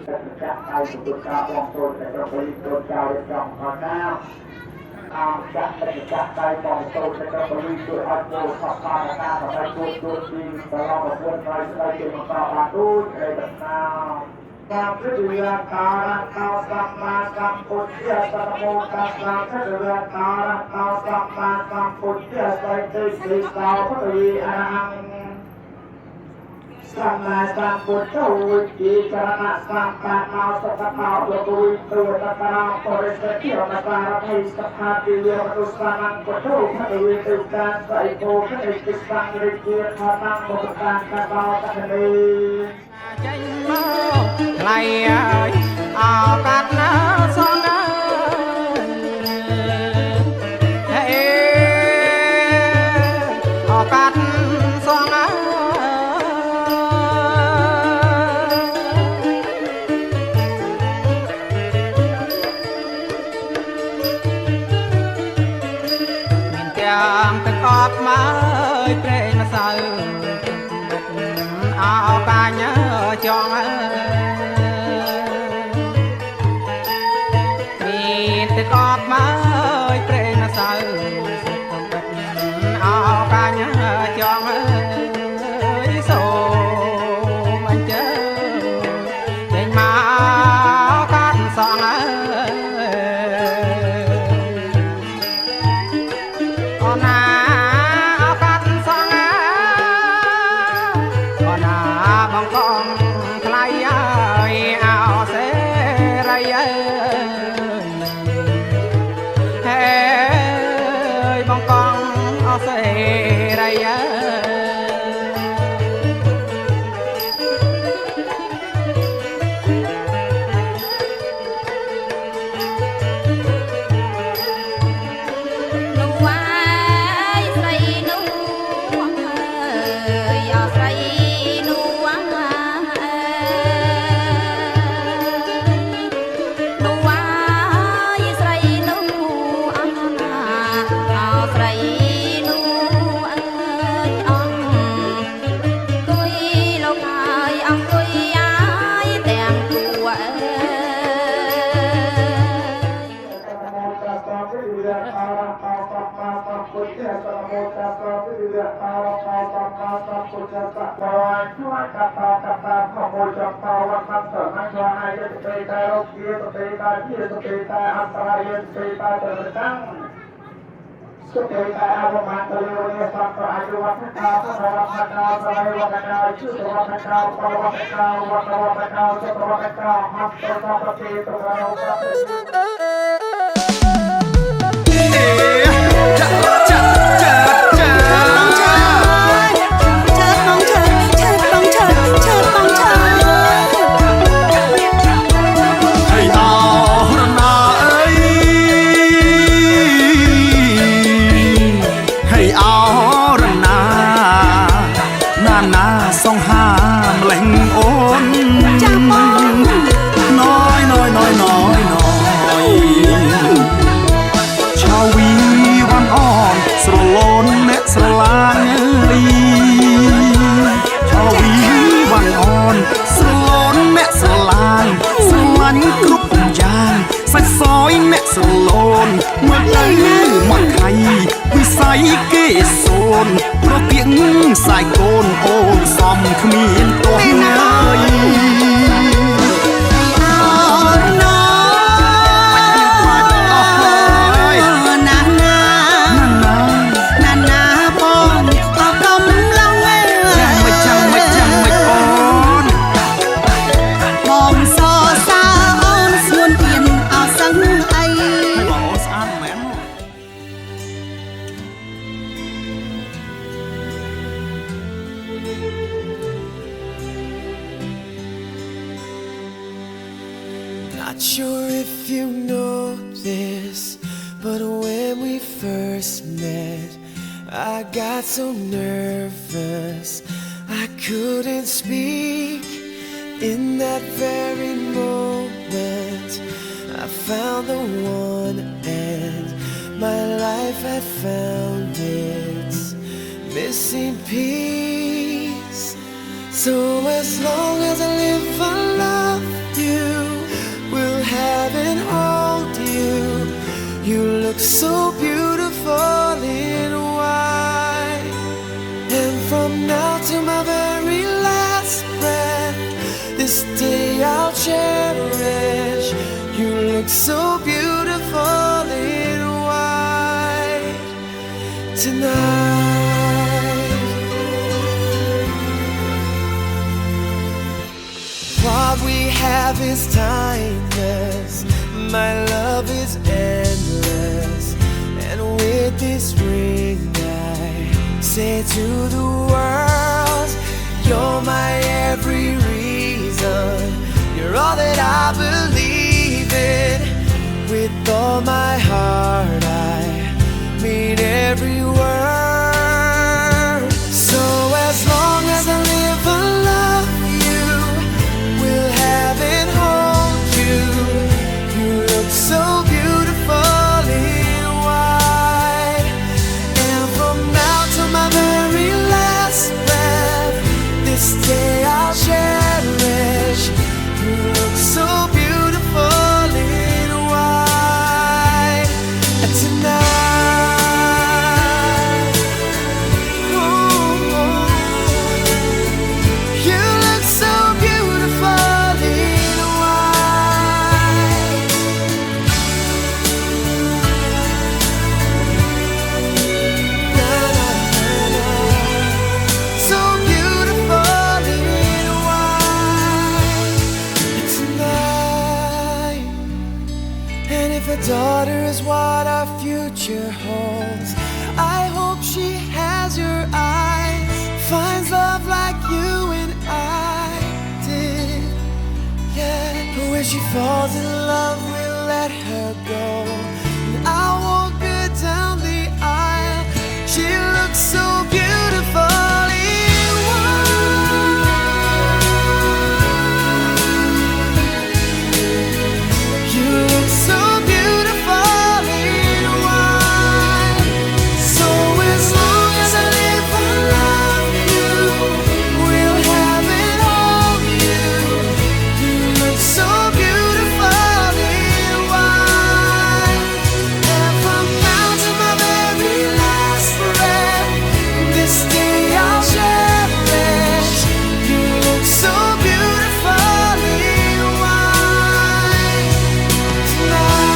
តែចាក់ឲ្យពុទ្ធការបងចូលតែប្រពៃចូលចៅចំអរណាតាមចាក់តែចាក់តែបងចូលតែប្រពៃជួយអត់ចូលខកបានការដើម្បីជួយទីតឡងប្រពន្ធហើយស្ដីជាមកបានទូចឯកណាតាមព្រះវិហារការកោសម្មាសម្ពុទ្ធិសតមោតាសាព្រះវិហារការកោសម្មាសម្ពុទ្ធិសតេសិកោពរិអរហង្គសម្មាសម្ពុទ្ធោវិជាចរណសម្បាណោសកតោលគុយទុតតាបរិសតិអនការភ័យសថាទិយមតុស្សានពុទ្ធោភរិវិទុកាសៃពោភរិតិសង្រិជាធម្មមុខតាកតោតនេ ចេញមកថ្លៃអើយអោកាត់ណាសងអើយហេអោកាត់សងអើយមានទាំងទឹកអប់មកព្រេងម្សៅអោកាញ់ចង់មានទឹកអប់មកព្រេងម្សៅអោកាញ់ចង់សូមអញ្ជើញចេញមកកាត់សងអូនណាបងកងថ្លៃអើយអោសេរីអើយហេបងកងអោសេរីអើយสุเตตาอาวมันตะโลเนสัพพะอายุวัฒนาพระวัฒนาสมัยวัฒนาชื่อวัฒนาปวัฒนาวัฒนาสุตวัฒนามัตตะปะเตตะโรกะสายโกนโอ้ซอมขมิ้นตัวเงย sure if you know this, but when we first met, I got so nervous I couldn't speak. In that very moment, I found the one, and my life had found its missing piece. So as long as I live, I love you, will have and hold you. You look so beautiful in white, and from now to my very last breath, this day I'll cherish. You look so beautiful in white tonight. What we have is timeless, my love is endless, and with this ring I say to the world, you're my every reason, you're all that I believe in. With all my heart I mean every word. So as long as I live, I love you, will have and hold you. You look so beautiful in white, and from now to my very last breath, this day I'll cherish. You look so beautiful in white tonight. Ooh, you look so beautiful in white. Na, na, na, na. So beautiful in white tonight. And if a daughter is what our future holds, I hope she has your eyes, finds love like you and I did. Yeah, but when she falls in love, we'll let her go, and I'll walk her down the aisle. She looks so beautiful in white. You look so beautiful in white. So as long as I live, I love you, will have and hold you. You look so beautiful in white, and from now to my very last breath, this day I'll cherish. You look so beautiful in white tonight.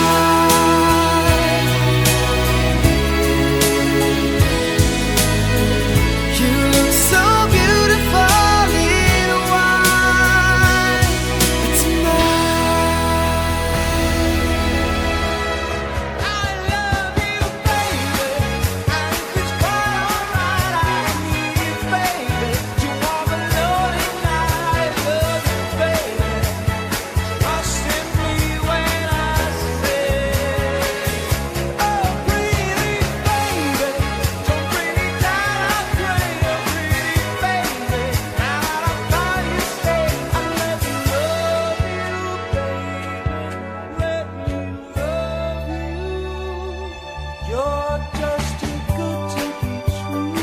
You look so beautiful in white tonight. I love you, baby, and if it's quite alright, I need you, baby. You are the lonely night, I love you, baby. Trust in me when I say, oh, pretty baby, don't bring me down, I pray, oh, pretty baby. Now that I've got you straight, I'll let me love you, baby. Let me love you. You're just too good to be true.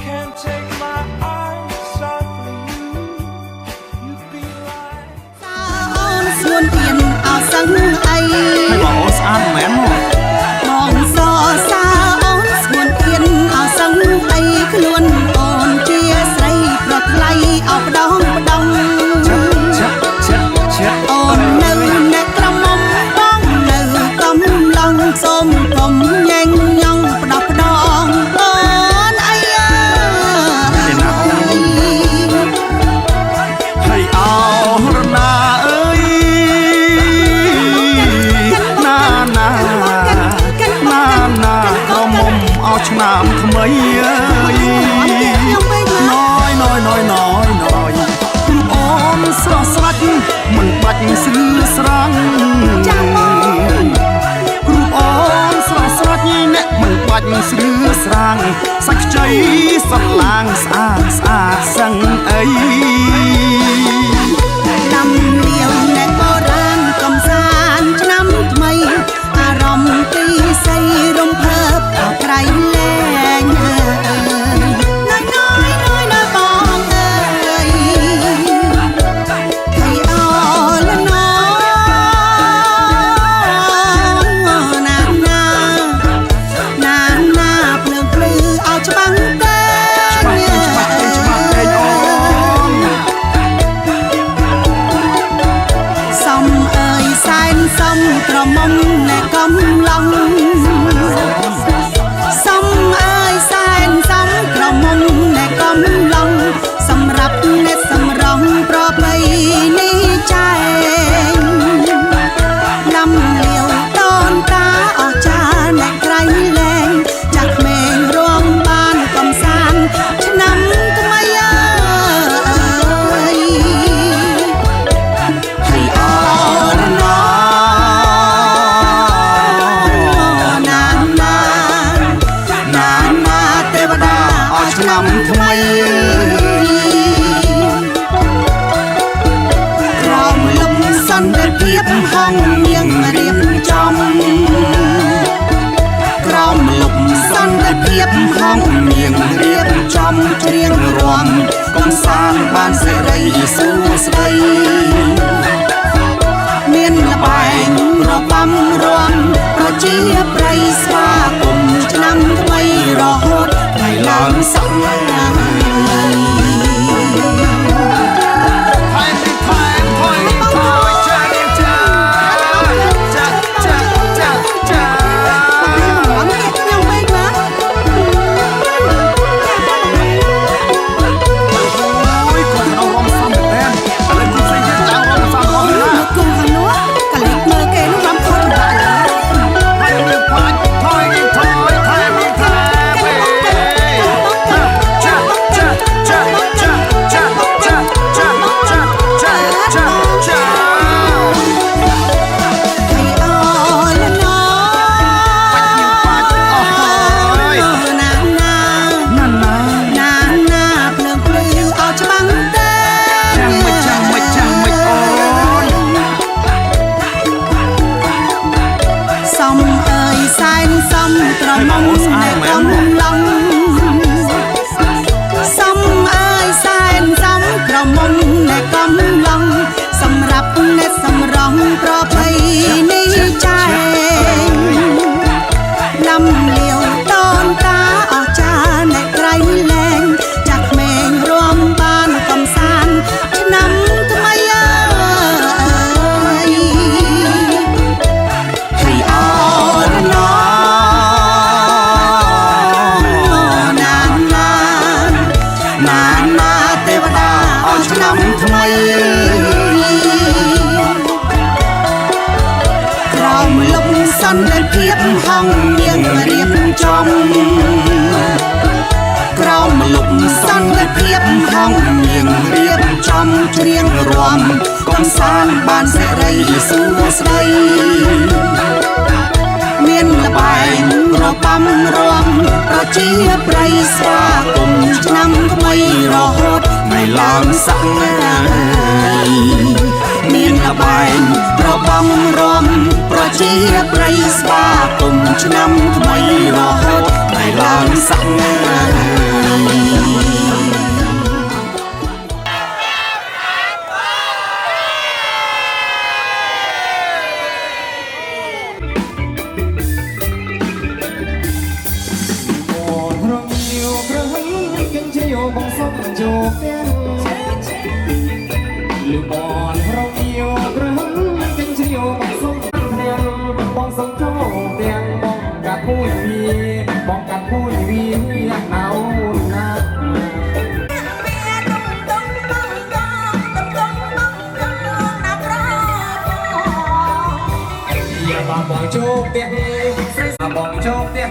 Can't take my eyes off of you. You'd be like អូនសួនទៀនអោសឹងអី ให้บอกว่าสะอาดแม่นหมด បងសសាអូនសួនទៀនអោសឹងអីខ្លួនអូនជាស្រីប្រថ្លៃអោផ្ដងផ្ដង เช็ดเช็ดเช็ด អូននៅអ្នកក្រមុំបងនៅកំឡុងសូមកុំញែងញងផ្ដោះផ្ដងអូនអីអើ để nào hay ao na ơi na na na na có mồm aoឆ្នាំថ្មីអើយ nóiអូនស្រស់ស្រាច់មិនបាច់ស្រឿស្រា សត្វឡាងស្អាតស្អាតសឹងអី năm liều nét bó rang cầm sàn năm mây rồng tí xây rung thơm ở cây lên nói bong ơi thầy o lên nó na plư plư ao cho băng sông trò mông nè công long sông ơi san sông trò mông nè công long sầm rập nè sầm rong pro bay ni trai năm liều tôn ta ở cha nè trái lên chặt mền ruộng ban cầm san năm tụi ơi thầy o năm thay rong lum sân để tiếp hong nghiêng riêng trong rong lum sân để tiếp hong nghiêng riêng trong riêng ròm công san ban sẽ đầy sưu sấy miền là bài rò băm ròm rò chia bray xa cùng năm thay rò hốt ngày làm sẵn sân lên tiếp hong nghiêng riêng trong rong lục sân lên tiếp hong nghiêng riêng trong riêng ròm công san ban sẽ đầy sưu sấy miền là bài rò băm ròm rò chia bray xa cùng năm mây rò hốt ngày làm sẵn miền là bài rò băm ròm rò chia bray xa cùng năm mây rò hốt ngày làm sẵn bóng sóc chụp đen lưu bòn rong yêu rớm kinh chiều bóng sóc đen bóng sóc chụp đen bóng cả vui vì áo na giờ bà bóng chụp đen bóng chụp đen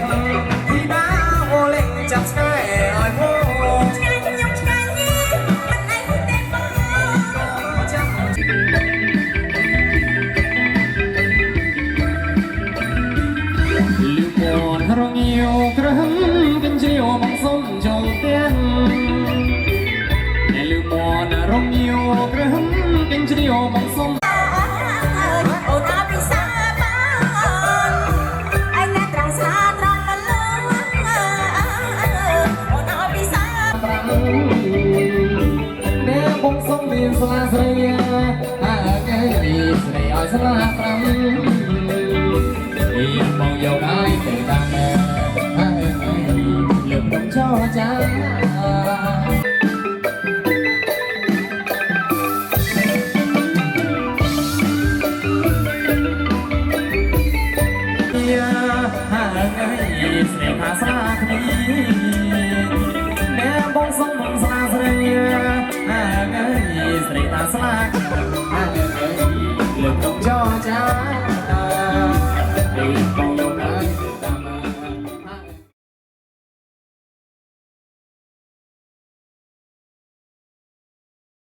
thì đã vô lên chặt sky hỏi vô rong yêu rớm kinh chiều bóng sông ស្លាក្រំยังมองยาวได้แต่ตาแม่เลือกต้องช่อจ้าหาไงเสียภาษาคดีแม่บงสมสลาเสียหาไงเสียภาษาหาไงเลือกต้องช่อจ้า